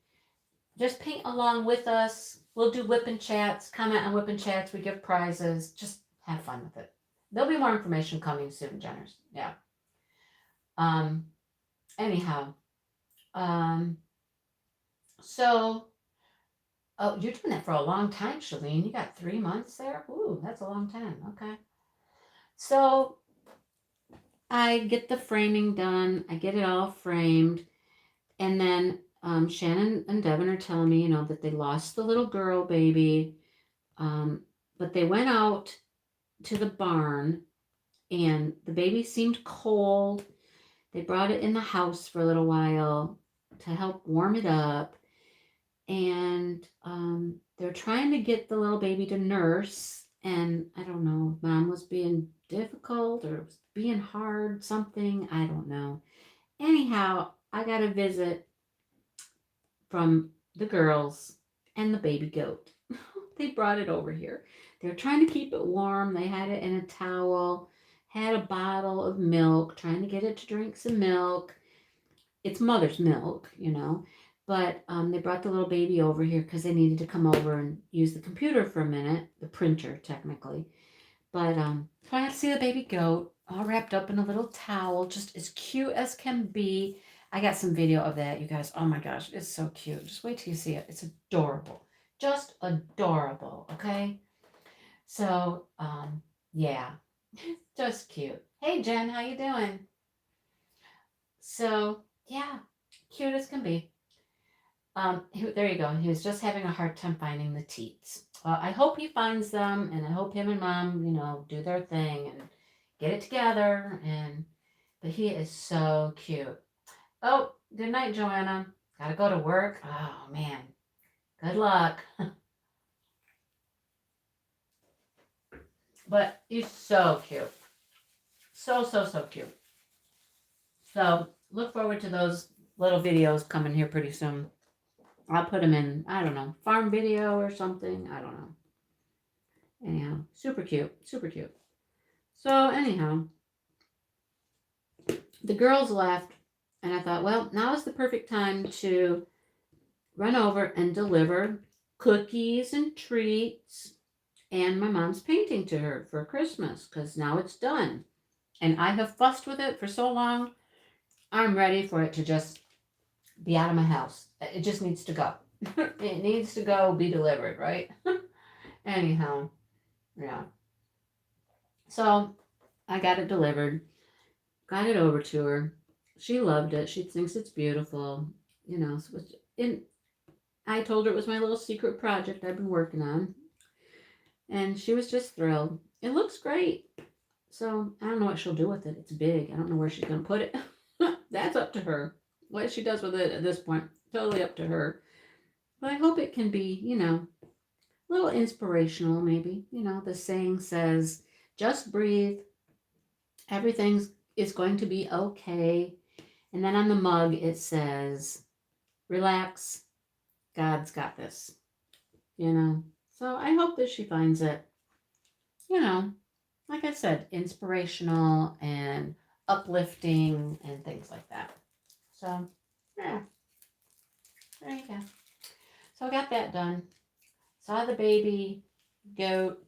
Just paint along with us. We'll do whip and chats, comment on whip and chats. We give prizes. Just have fun with it. There'll be more information coming soon, Jenners. Yeah. Anyhow. So, oh, you're doing that for a long time, Shalene. You got 3 months there? Ooh, that's a long time. Okay. So, I get the framing done. I get it all framed. And then Shannon and Devin are telling me, that they lost the little girl baby. But they went out to the barn and the baby seemed cold. They brought it in the house for a little while to help warm it up. And they're trying to get the little baby to nurse. And I don't know, mom was being difficult or was being hard, something. I don't know. Anyhow, I got a visit from the girls and the baby goat. They brought it over here. They were trying to keep it warm. They had it in a towel, had a bottle of milk, trying to get it to drink some milk. It's mother's milk, But they brought the little baby over here because they needed to come over and use the computer for a minute, the printer technically. But so I got to see the baby goat all wrapped up in a little towel, just as cute as can be. I got some video of that, you guys. Oh my gosh, it's so cute. Just wait till you see it. It's adorable. Just adorable, okay? So, yeah, just cute. Hey, Jen, how you doing? So, yeah, cute as can be. There you go. He was just having a hard time finding the teats. I hope he finds them, and I hope him and mom, do their thing and get it together. But he is so cute. Oh, good night, Joanna. Gotta go to work. Oh man, good luck. But he's so cute. So cute. So look forward to those little videos coming here pretty soon. I'll put them in, I don't know, farm video or something. I don't know. Anyhow, super cute. Super cute. So anyhow, the girls left and I thought, well, now is the perfect time to run over and deliver cookies and treats and my mom's painting to her for Christmas because now it's done. And I have fussed with it for so long. I'm ready for it to just be out of my house. It just needs to go. It needs to go be delivered, right? Anyhow, yeah. So I got it delivered, got it over to her. She loved it. She thinks it's beautiful. So I told her it was my little secret project I've been working on. And she was just thrilled. It looks great. So I don't know what she'll do with it. It's big. I don't know where she's going to put it. That's up to her. What she does with it at this point, totally up to her. But I hope it can be, a little inspirational maybe. The saying says, just breathe. Everything is going to be okay. And then on the mug it says, relax. God's got this. So I hope that she finds it, like I said, inspirational and uplifting and things like that. So, yeah. There you go. So I got that done. Saw the baby goat.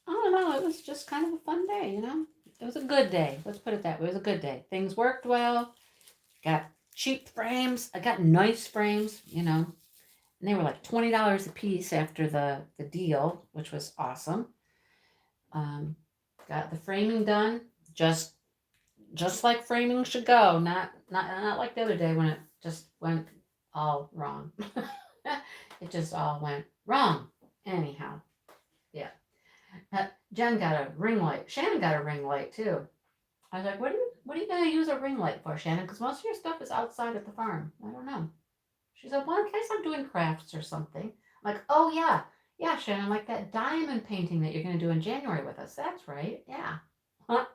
I don't know. It was just kind of a fun day, It was a good day. Let's put it that way. It was a good day. Things worked well. Got cheap frames. I got nice frames, And they were like $20 a piece after the deal, which was awesome. Got the framing done. Just like framing should go. Not like the other day when it just went all wrong. It just all went wrong. Anyhow, yeah. Jen got a ring light. Shannon got a ring light too. I was like, what are you gonna use a ring light for, Shannon? Because most of your stuff is outside at the farm. I don't know. She said, well, in case I'm doing crafts or something. I'm like, oh yeah. Yeah, Shannon, like that diamond painting that you're gonna do in January with us. That's right. Yeah. Huh?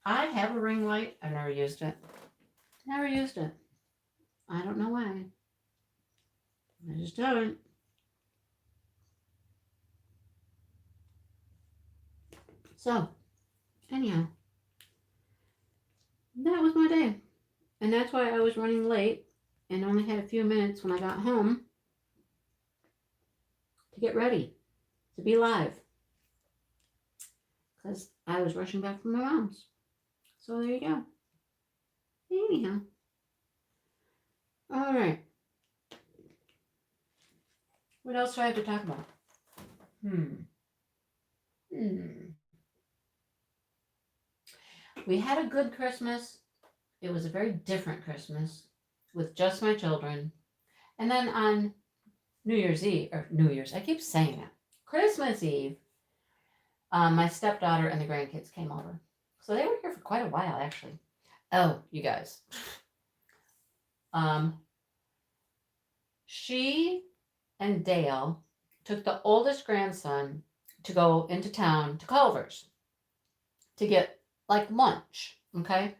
I have a ring light. I never used it. Never used it. I don't know why. I just haven't. So, anyhow. that was my day. And that's why I was running late and only had a few minutes when I got home to get ready to be live. Because I was rushing back from my mom's. So there you go. Anyhow. All right. What else do I have to talk about? We had a good Christmas. It was a very different Christmas with just my children. And then on I keep saying that. Christmas Eve, my stepdaughter and the grandkids came over. So they were here for quite a while, actually. Oh, you guys. She and Dale took the oldest grandson to go into town to Culver's to get like lunch, okay?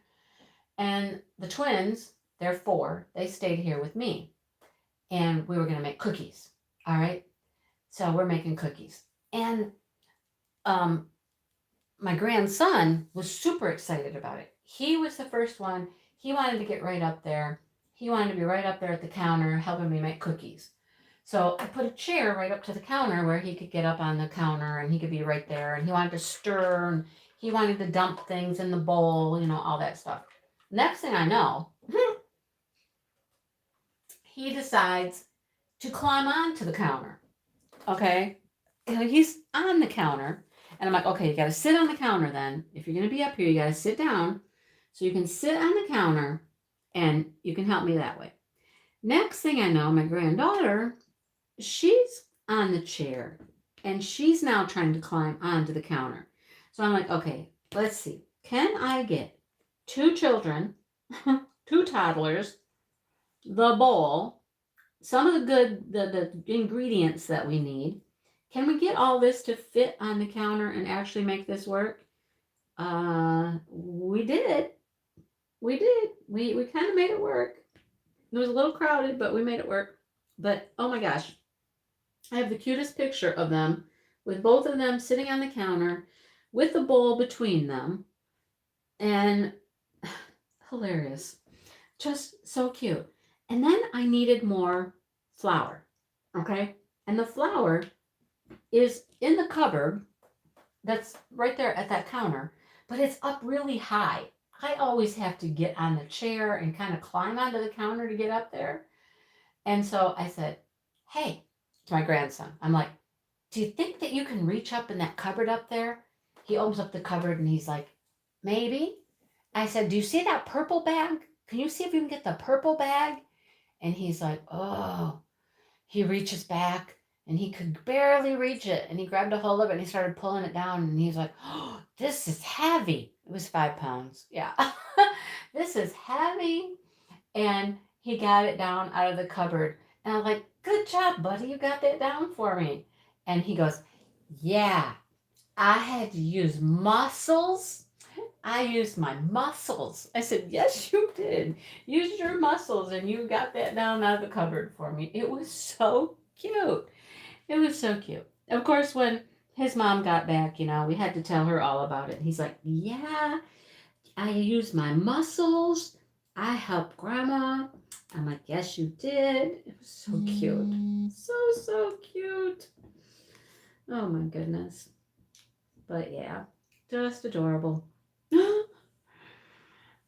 And the twins, they're 4, they stayed here with me. And we were going to make cookies, all right? So we're making cookies. And my grandson was super excited about it. He was the first one. He wanted to get right up there. He wanted to be right up there at the counter helping me make cookies. So I put a chair right up to the counter where he could get up on the counter and he could be right there. And he wanted to stir and he wanted to dump things in the bowl, all that stuff. Next thing I know, he decides to climb onto the counter. Okay? He's on the counter. And I'm like, okay, you got to sit on the counter then. If you're going to be up here, you got to sit down. So you can sit on the counter and you can help me that way. Next thing I know, my granddaughter, she's on the chair and she's now trying to climb onto the counter. So I'm like, okay, let's see. Can I get 2 children, 2 toddlers, the bowl, some of the ingredients that we need? Can we get all this to fit on the counter and actually make this work? We did. We kind of made it work. It was a little crowded, but we made it work. But oh my gosh, I have the cutest picture of them with both of them sitting on the counter with the bowl between them. And hilarious. Just so cute. And then I needed more flour. Okay? And the flour is in the cupboard that's right there at that counter, but it's up really high. I always have to get on the chair and kind of climb onto the counter to get up there. And so I said, hey, to my grandson, I'm like, do you think that you can reach up in that cupboard up there? He opens up the cupboard and he's like, maybe. I said, do you see that purple bag? Can you see if you can get the purple bag? And he's like, oh. He reaches back and he could barely reach it. And he grabbed a hold of it and he started pulling it down. And he's like, oh, this is heavy. It was 5 pounds. Yeah. This is heavy. And he got it down out of the cupboard. And I'm like, good job, buddy. You got that down for me. And he goes, yeah, I had to use muscles. I used my muscles. I said, yes, you did. Use your muscles and you got that down out of the cupboard for me. It was so cute. It was so cute. Of course, when his mom got back, we had to tell her all about it. He's like, yeah, I used my muscles. I helped Grandma. I'm like, yes, you did. It was so cute. So cute. Oh, my goodness. But, yeah, just adorable.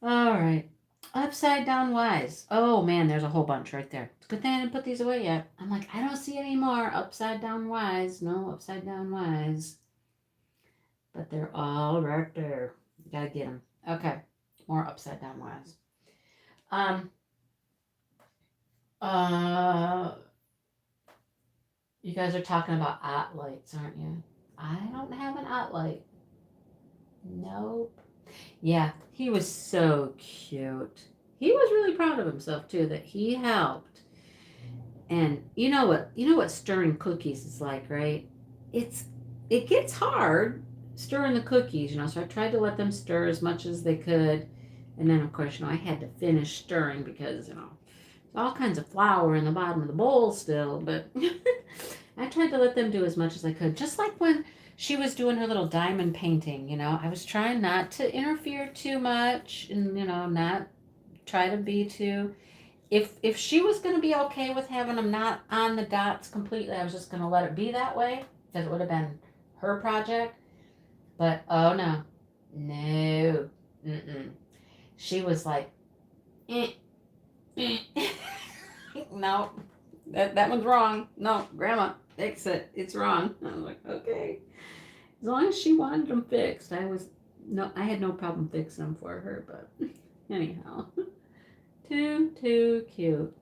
All right. Upside down wise. Oh, man, there's a whole bunch right there. It's a good thing I didn't put these away yet. I'm like, I don't see any more upside down wise. No upside down wise. But they're all right there. You gotta get them. Okay. More upside down wise. You guys are talking about ot lights, aren't you? I don't have an ot light. Nope. Yeah, he was so cute. He was really proud of himself too that he helped. And you know what stirring cookies is like, right? It gets hard stirring the cookies, so I tried to let them stir as much as they could. And then of course, I had to finish stirring because, there's all kinds of flour in the bottom of the bowl still, but I tried to let them do as much as I could. Just like when she was doing her little diamond painting, I was trying not to interfere too much and, not try to be too. If she was going to be okay with having them not on the dots completely, I was just going to let it be that way because it would have been her project. But oh no, no, mm-mm. She was like, no, that one's wrong. No, Grandma, fix it. It's wrong. I was like, okay. As long as she wanted them fixed, I had no problem fixing them for her. But anyhow, too cute.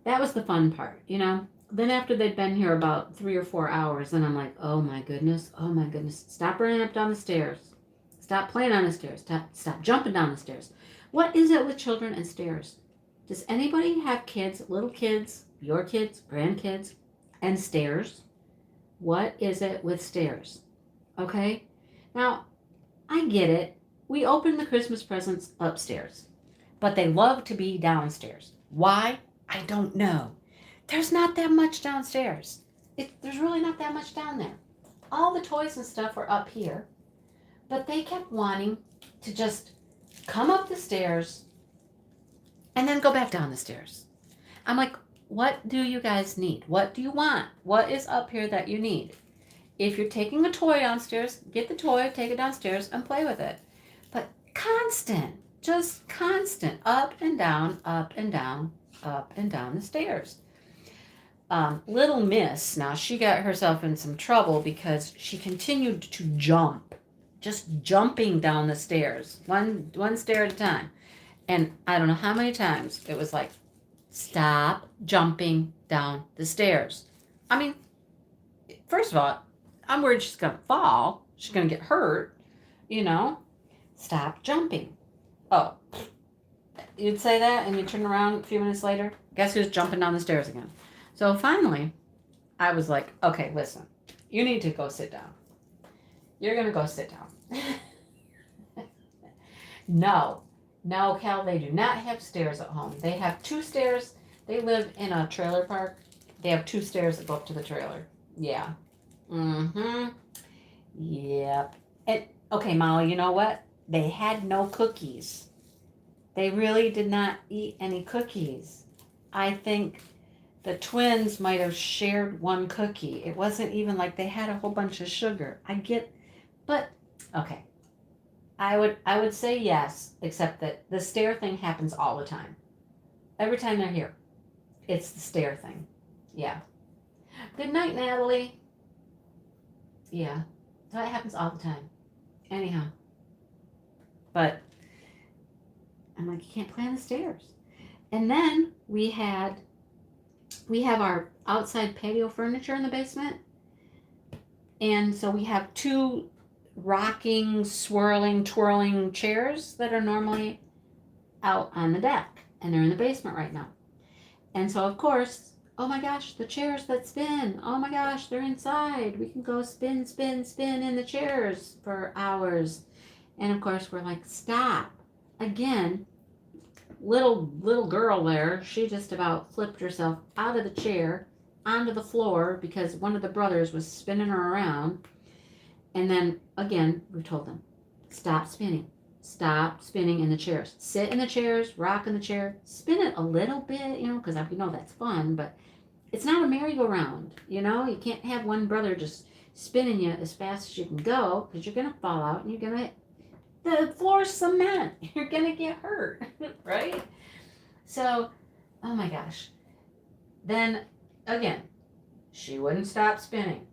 That was the fun part, Then after they'd been here about 3 or 4 hours, then I'm like, oh my goodness, stop running up down the stairs. Stop playing on the stairs. Stop jumping down the stairs. What is it with children and stairs? Does anybody have kids, little kids, your kids, grandkids, and stairs? What is it with stairs? Okay? Now, I get it. We open the Christmas presents upstairs, but they love to be downstairs. Why? I don't know. There's not that much downstairs. There's really not that much down there. All the toys and stuff are up here, but they kept wanting to just come up the stairs and then go back down the stairs. I'm like, what do you guys need? What do you want? What is up here that you need? If you're taking a toy downstairs, get the toy, take it downstairs, and play with it. But just constant, up and down, up and down, up and down the stairs. Little Miss, now she got herself in some trouble because she continued to jump, just jumping down the stairs, one stair at a time. And I don't know how many times it was like, stop jumping down the stairs. I mean, first of all, I'm worried she's going to fall. She's going to get hurt, Stop jumping. Oh, you'd say that and you turn around a few minutes later. Guess who's jumping down the stairs again? So finally, I was like, okay, listen, you need to go sit down. You're going to go sit down. No, Cal, they do not have stairs at home. They have 2 stairs. They live in a trailer park. They have 2 stairs that go up to the trailer. Yeah. Mm-hmm. Yep. And, okay, Molly, you know what? They had no cookies. They really did not eat any cookies. I think the twins might have shared one cookie. It wasn't even like they had a whole bunch of sugar. But okay. I would say yes, except that the stair thing happens all the time. Every time they're here, it's the stair thing. Yeah. Good night, Natalie. Yeah. That happens all the time. Anyhow. But I'm like, you can't play on the stairs. And then we have our outside patio furniture in the basement. And so we have 2 rocking, swirling, twirling chairs that are normally out on the deck. And they're in the basement right now. And so, of course, oh my gosh, the chairs that spin. Oh my gosh, they're inside. We can go spin, spin, spin in the chairs for hours. And of course, we're like, stop. Again, little girl there, she just about flipped herself out of the chair onto the floor because one of the brothers was spinning her around. And then, again, we told them, stop spinning. Stop spinning in the chairs. Sit in the chairs, rock in the chair, spin it a little bit, because that's fun, but it's not a merry-go-round, You can't have one brother just spinning you as fast as you can go because you're going to fall out and the floor's cement. You're going to get hurt, right? So, oh my gosh. Then, again, she wouldn't stop spinning.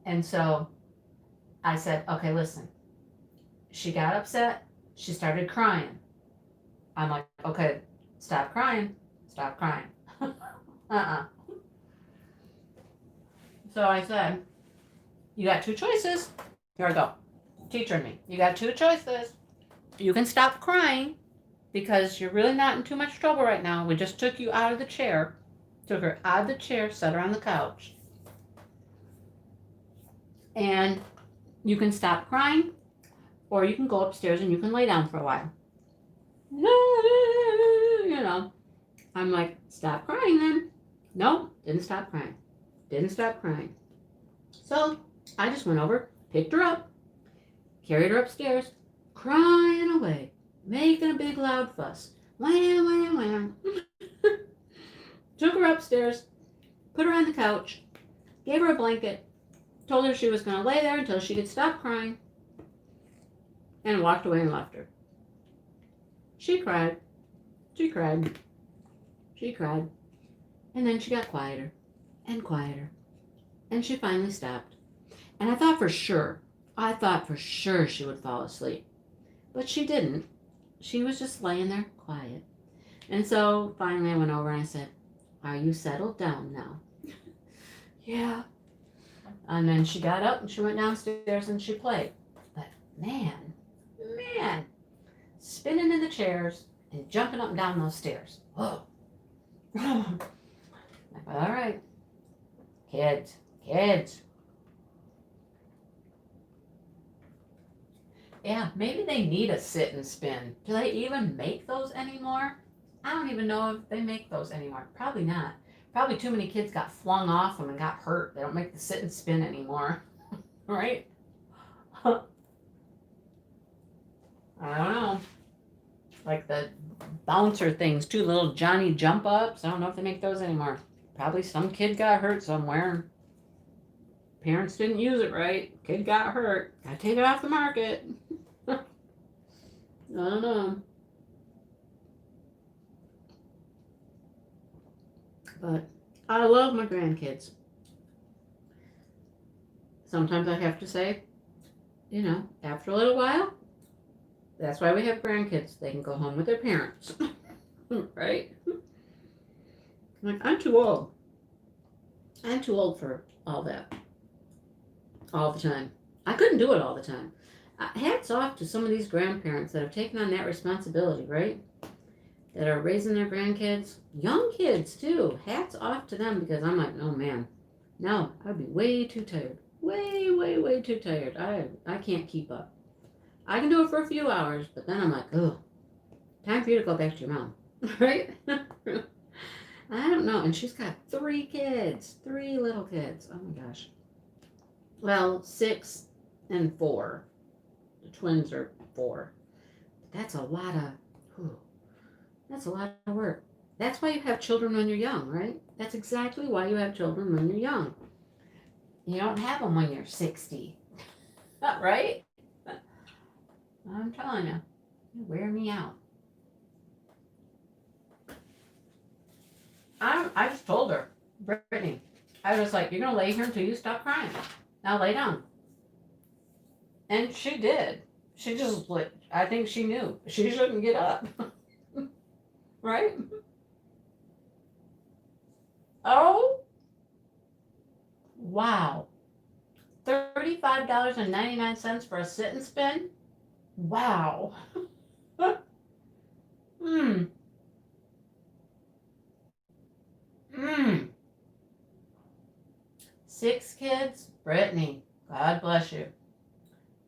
And so I said, okay, listen. She got upset. She started crying. I'm like, okay, stop crying. So I said, you got 2 choices. Here I go. Teacher and me. You got 2 choices. You can stop crying because you're really not in too much trouble right now. We just took you out of the chair. Took her out of the chair, set her on the couch. And you can stop crying, or you can go upstairs and you can lay down for a while. I'm like, stop crying then. No, didn't stop crying. Didn't stop crying. So I just went over, picked her up, carried her upstairs, crying away, making a big loud fuss. Wham, wham, wham. Took her upstairs, put her on the couch, gave her a blanket, told her she was going to lay there until she could stop crying, and walked away and left her. She cried. She cried. She cried. And then she got quieter and quieter. And she finally stopped. And I thought for sure she would fall asleep. But she didn't. She was just laying there quiet. And so finally I went over and I said, "Are you settled down now?" "Yeah." And then she got up and she went downstairs and she played. But man, spinning in the chairs and jumping up and down those stairs. Whoa. Like, all right, kids. Yeah, maybe they need a sit and spin. Do they even make those anymore? I don't even know if they make those anymore. Probably not. Probably too many kids got flung off them and got hurt. They don't make the sit and spin anymore. Right? I don't know. Like the bouncer things too, little Johnny jump ups. I don't know if they make those anymore. Probably some kid got hurt somewhere. Parents didn't use it right. Kid got hurt. Gotta take it off the market. I don't know. But I love my grandkids. Sometimes I have to say, after a little while, that's why we have grandkids. They can go home with their parents. Right? Like, I'm too old. I'm too old for all that. All the time. I couldn't do it all the time. Hats off to some of these grandparents that have taken on that responsibility, right? That are raising their grandkids. Young kids, too. Hats off to them, because I'm like, oh, man. No, I'd be way too tired. Way, way, way too tired. I can't keep up. I can do it for a few hours, but then I'm like, oh, time for you to go back to your mom. Right? I don't know. And she's got 3 kids. 3 little kids. Oh, my gosh. Well, 6 and 4. The twins are 4. That's a lot of work. That's why you have children when you're young, right? That's exactly why you have children when you're young. You don't have them when you're 60. Right? I'm telling you, you wear me out. I just told her, Brittany, I was like, you're going to lay here until you stop crying. Now lay down. And she did. She just, I think she knew. She shouldn't get up. Right? Oh, wow. $35.99 for a sit and spin? Wow. 6 kids, Brittany, God bless you.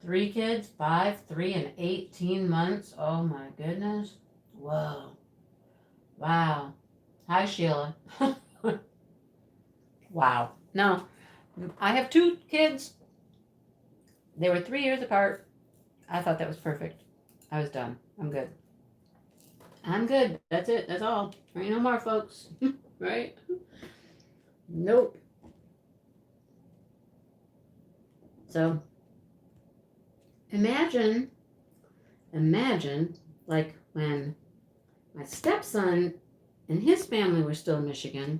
3 kids, 5, 3, and 18 months. Oh my goodness. Whoa. Wow. Hi, Sheila. Wow. No, I have 2 kids. They were 3 years apart. I thought that was perfect. I was done. I'm good. I'm good. That's it. That's all. Ain't no more, folks. Right? Nope. So, imagine, like when my stepson and his family were still in Michigan.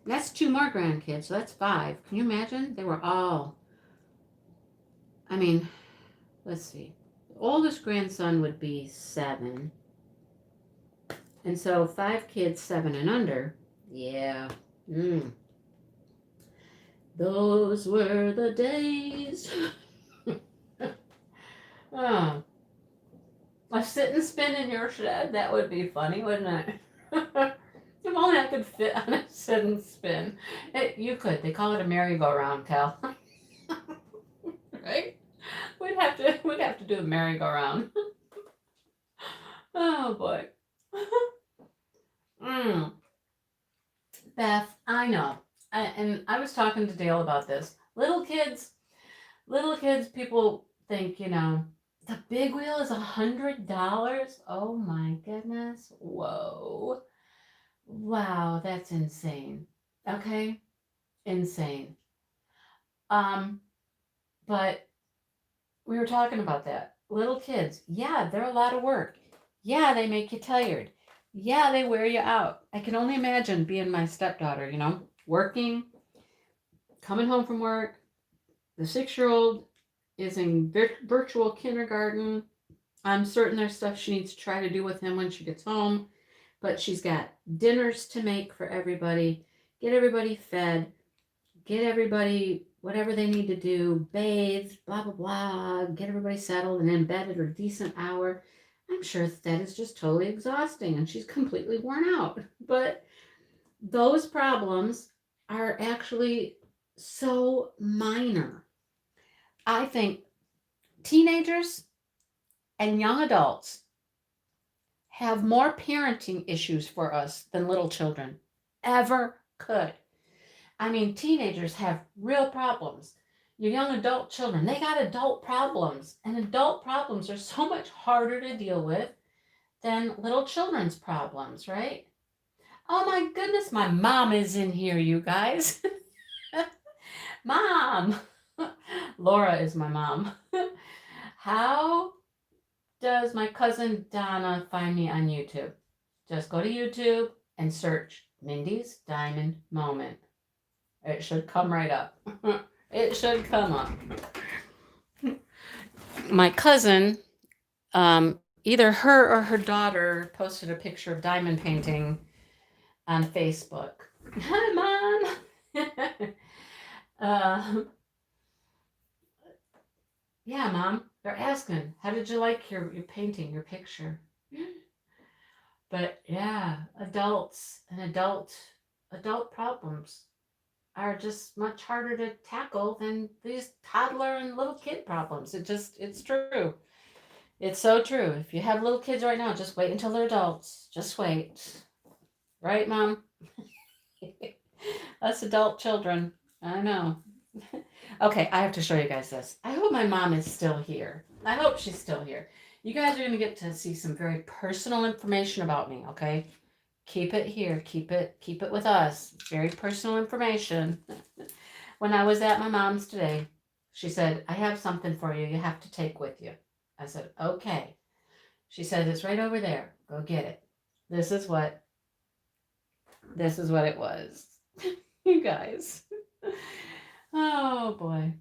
That's 2 more grandkids, so that's 5. Can you imagine? They were all, let's see. The oldest grandson would be 7. And so 5 kids, 7 and under. Yeah. Those were the days. Oh. A sit and spin in your shed? That would be funny, wouldn't it? If only I could fit on a sit and spin. You could. They call it a merry-go-round, Cal. Right? We'd have to do a merry-go-round. Oh boy. Beth, I know. And I was talking to Dale about this. Little kids, people think, the big wheel is $100. Oh my goodness. Whoa. Wow, that's insane. Okay? Insane. But we were talking about that. Little kids, yeah, they're a lot of work. Yeah, they make you tired. Yeah, they wear you out. I can only imagine being my stepdaughter, working, coming home from work. The 6-year-old is in virtual kindergarten. I'm certain there's stuff she needs to try to do with him when she gets home, but she's got dinners to make for everybody, get everybody fed, get everybody whatever they need to do, bathe, blah, blah, blah, get everybody settled and in bed at a decent hour. I'm sure that is just totally exhausting and she's completely worn out. But those problems are actually so minor. I think teenagers and young adults have more parenting issues for us than little children ever could. I mean, teenagers have real problems. Your young adult children, they got adult problems. And adult problems are so much harder to deal with than little children's problems, right? Oh my goodness, my mom is in here, you guys. Mom! Laura is my mom. How does my cousin Donna find me on YouTube? Just go to YouTube and search Mindy's Diamond Moment. It should come right up. It should come up. My cousin, either her or her daughter posted a picture of diamond painting on Facebook. Hi, Mom. Yeah, Mom. They're asking, how did you like your painting, your picture? But yeah, adults and adult problems are just much harder to tackle than these toddler and little kid problems. It's true. It's so true. If you have little kids right now, just wait until they're adults. Just wait. Right, Mom? Us adult children. I know. Okay, I have to show you guys this. I hope my mom is still here. I hope she's still here. You guys are going to get to see some very personal information about me, okay? Keep it here. Keep it with us. It's very personal information. When I was at my mom's today, she said, I have something for you. You have to take with you. I said, okay. She said, it's right over there. Go get it. This is what it was. You guys. Oh boy.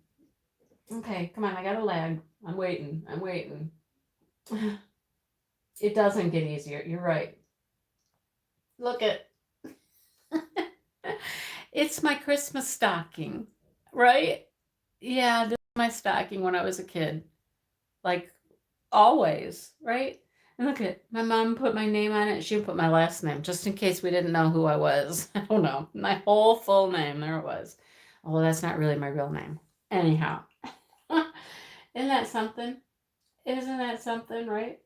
Okay, come on. I got a lag. I'm waiting. It doesn't get easier. You're right. Look at. It's my Christmas stocking, right? Yeah, this is my stocking when I was a kid. Like always, right? And look at my mom put my name on it. She put my last name just in case we didn't know who I was. I don't know. My whole full name. There it was. Oh, that's not really my real name. Anyhow. Isn't that something? Isn't that something, right?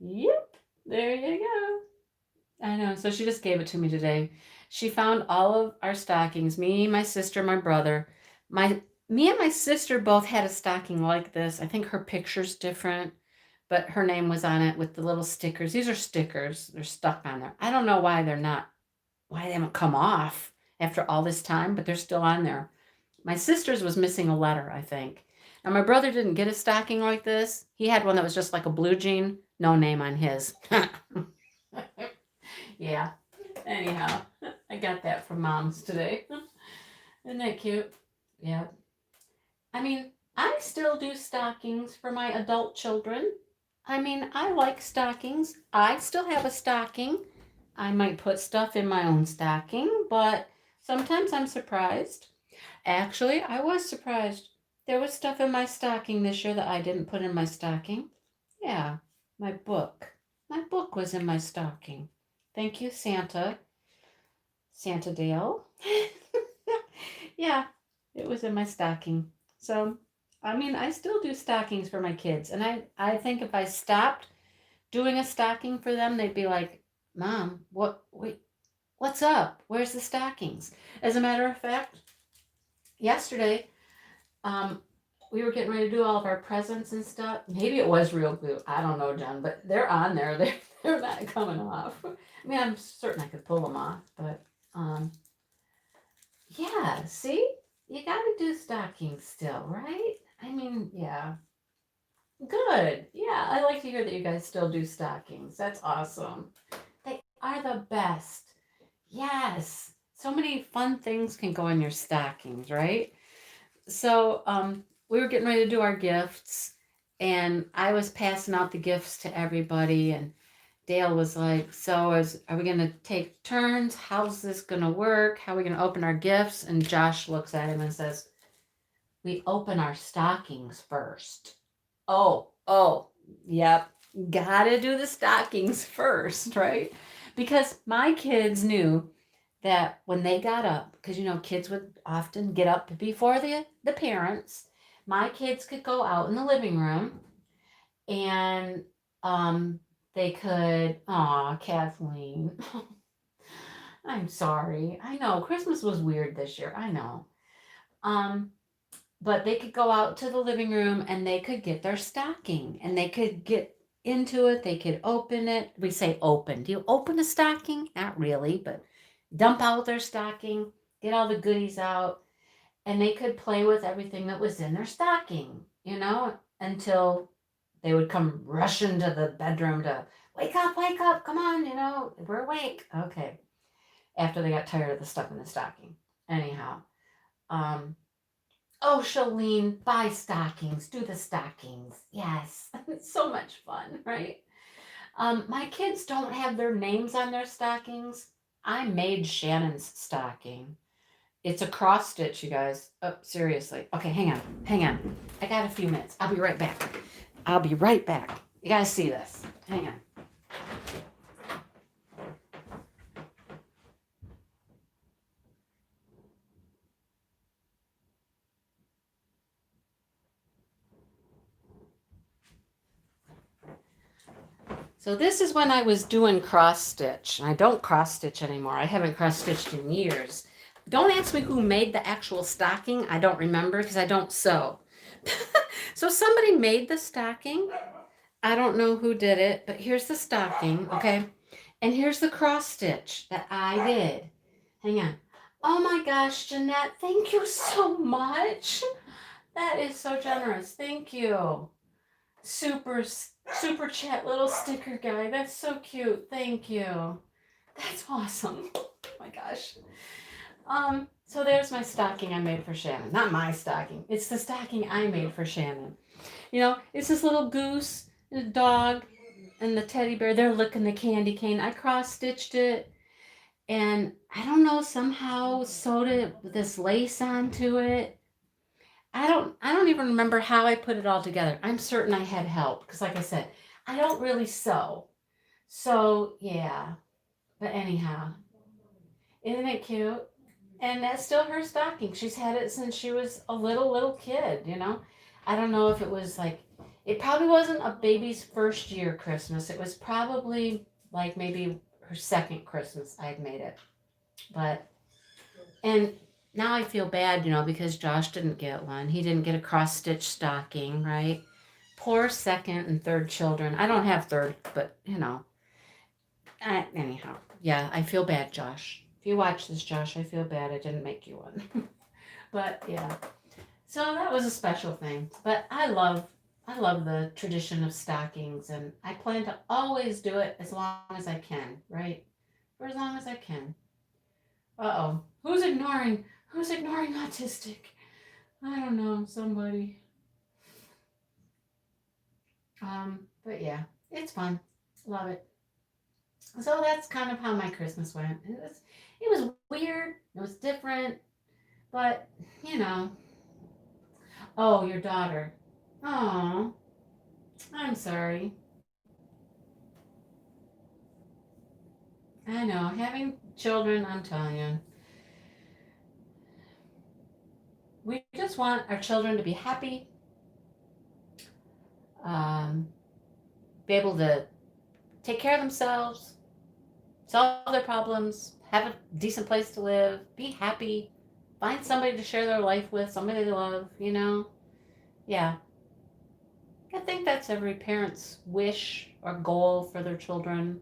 Yep. There you go. I know. So she just gave it to me today. She found all of our stockings. Me, my sister, my brother. Me and my sister both had a stocking like this. I think her picture's different, but her name was on it with the little stickers. These are stickers. They're stuck on there. I don't know why they haven't come off after all this time, but they're still on there. My sister's was missing a letter, I think. Now, my brother didn't get a stocking like this. He had one that was just like a blue jean. No name on his. Yeah. Anyhow, I got that from Mom's today. Isn't that cute? Yeah. I mean, I still do stockings for my adult children. I mean, I like stockings. I still have a stocking. I might put stuff in my own stocking, but sometimes I'm surprised. Actually, I was surprised. There was stuff in my stocking this year that I didn't put in my stocking. Yeah, my book. My book was in my stocking. Thank you, Santa. Santa Dale. Yeah, it was in my stocking. So, I mean, I still do stockings for my kids. And I think if I stopped doing a stocking for them, they'd be like, Mom, wait, What's up? Where's the stockings? As a matter of fact, yesterday, we were getting ready to do all of our presents and stuff. Maybe it was real glue. I don't know, John, but they're on there. They're not coming off. I mean, I'm certain I could pull them off, but yeah, see? You gotta do stockings still, right? I mean, yeah. Good. Yeah, I like to hear that you guys still do stockings. That's awesome. They are the best. Yes. So many fun things can go in your stockings, right? So, we were getting ready to do our gifts, and I was passing out the gifts to everybody, and Dale was like, "So, are we gonna take turns? How's this gonna work? How are we gonna open our gifts?" And Josh looks at him and says, "We open our stockings first." Oh, yep. Gotta do the stockings first, right? Because my kids knew that when they got up, because kids would often get up before the parents, my kids could go out in the living room and they could, aw, Kathleen. I'm sorry. I know Christmas was weird this year. I know. But they could go out to the living room and they could get their stocking and they could get into it. They could open it. We say open. Do you open a stocking? Not really, but dump out their stocking, get all the goodies out, and they could play with everything that was in their stocking, until they would come rushing to the bedroom to wake up, come on, we're awake. Okay. After they got tired of the stuff in the stocking. Anyhow, oh, Shalene, buy stockings. Do the stockings. Yes. It's so much fun, right? My kids don't have their names on their stockings. I made Shannon's stocking. It's a cross stitch, you guys. Oh, seriously. Okay, hang on. I got a few minutes. I'll be right back. You guys see this. Hang on. So this is when I was doing cross stitch. I don't cross stitch anymore. I haven't cross stitched in years. Don't ask me who made the actual stocking. I don't remember because I don't sew. So somebody made the stocking. I don't know who did it, but here's the stocking, okay? And here's the cross stitch that I did. Hang on. Oh my gosh, Jeanette, thank you so much. That is so generous. Thank you. Super chat little sticker guy. That's so cute. Thank you. That's awesome. Oh my gosh. So there's my stocking I made for Shannon. Not my stocking. It's the stocking I made for Shannon. It's this little goose, and a dog, and the teddy bear. They're licking the candy cane. I cross-stitched it, and I don't know, somehow sewed this lace onto it. I don't even remember how I put it all together. I'm certain I had help because, like I said, I don't really sew. So yeah. But anyhow, isn't it cute? And that's still her stocking. She's had it since she was a little kid, I don't know if it was it probably wasn't a baby's first year Christmas. It was probably like maybe her second Christmas I'd made it. And now I feel bad, because Josh didn't get one. He didn't get a cross-stitch stocking, right? Poor second and third children. I don't have third, but, anyhow. Yeah, I feel bad, Josh. If you watch this, Josh, I feel bad I didn't make you one. But, yeah. So that was a special thing. But I love the tradition of stockings, and I plan to always do it as long as I can, right? For as long as I can. Uh-oh. Who's ignoring autistic? I don't know, somebody. But yeah, it's fun. Love it. So that's kind of how my Christmas went. It was weird. It was different. But, Oh, your daughter. Oh, I'm sorry. I know, having children, I'm telling you. We just want our children to be happy, be able to take care of themselves, solve their problems, have a decent place to live, be happy, find somebody to share their life with, somebody they love, you know? Yeah. I think that's every parent's wish or goal for their children.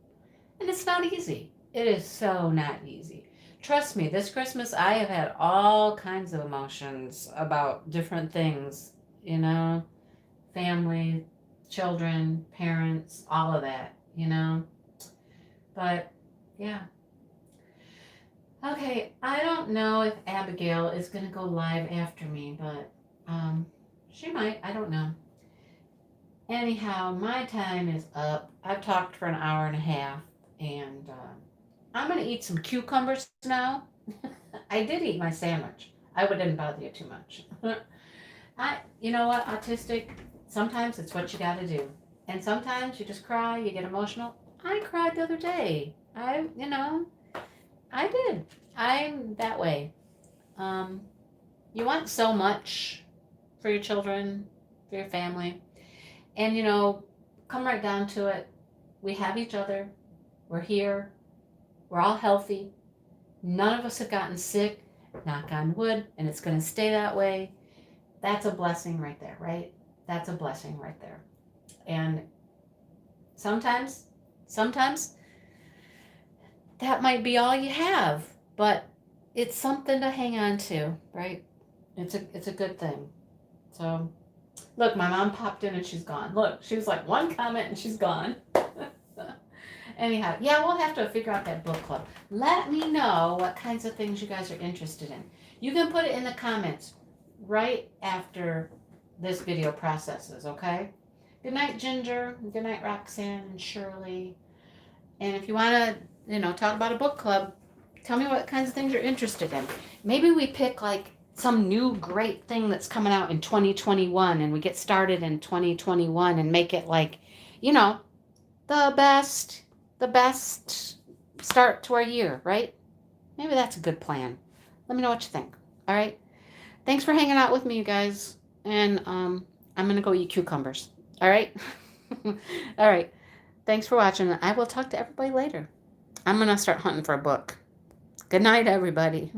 And it's not easy. It is so not easy. Trust me, this Christmas I have had all kinds of emotions about different things, you know? Family, children, parents, all of that, you know? But, yeah. Okay, I don't know if Abigail is going to go live after me, but she might. I don't know. Anyhow, my time is up. I've talked for an hour and a half, and I'm going to eat some cucumbers now. I did eat my sandwich. I didn't bother you too much. You know what, autistic, sometimes it's what you got to do. And sometimes you just cry, you get emotional. I cried the other day. I did. I'm that way. You want so much for your children, for your family. And, come right down to it. We have each other. We're here. We're all healthy. None of us have gotten sick, knock on wood, and it's going to stay that way. That's a blessing right there, right? That's a blessing right there. And sometimes that might be all you have, but it's something to hang on to, right? It's a good thing. So, look, my mom popped in and she's gone. Look, she was like one comment and she's gone. Anyhow, yeah, we'll have to figure out that book club. Let me know what kinds of things you guys are interested in. You can put it in the comments right after this video processes, okay? Good night, Ginger. Good night, Roxanne and Shirley. And if you want to, talk about a book club, tell me what kinds of things you're interested in. Maybe we pick like some new great thing that's coming out in 2021 and we get started in 2021 and make it like, the best start to our year, right? Maybe that's a good plan. Let me know what you think. All right. Thanks for hanging out with me, you guys. And I'm going to go eat cucumbers. All right. All right. Thanks for watching. I will talk to everybody later. I'm going to start hunting for a book. Good night, everybody.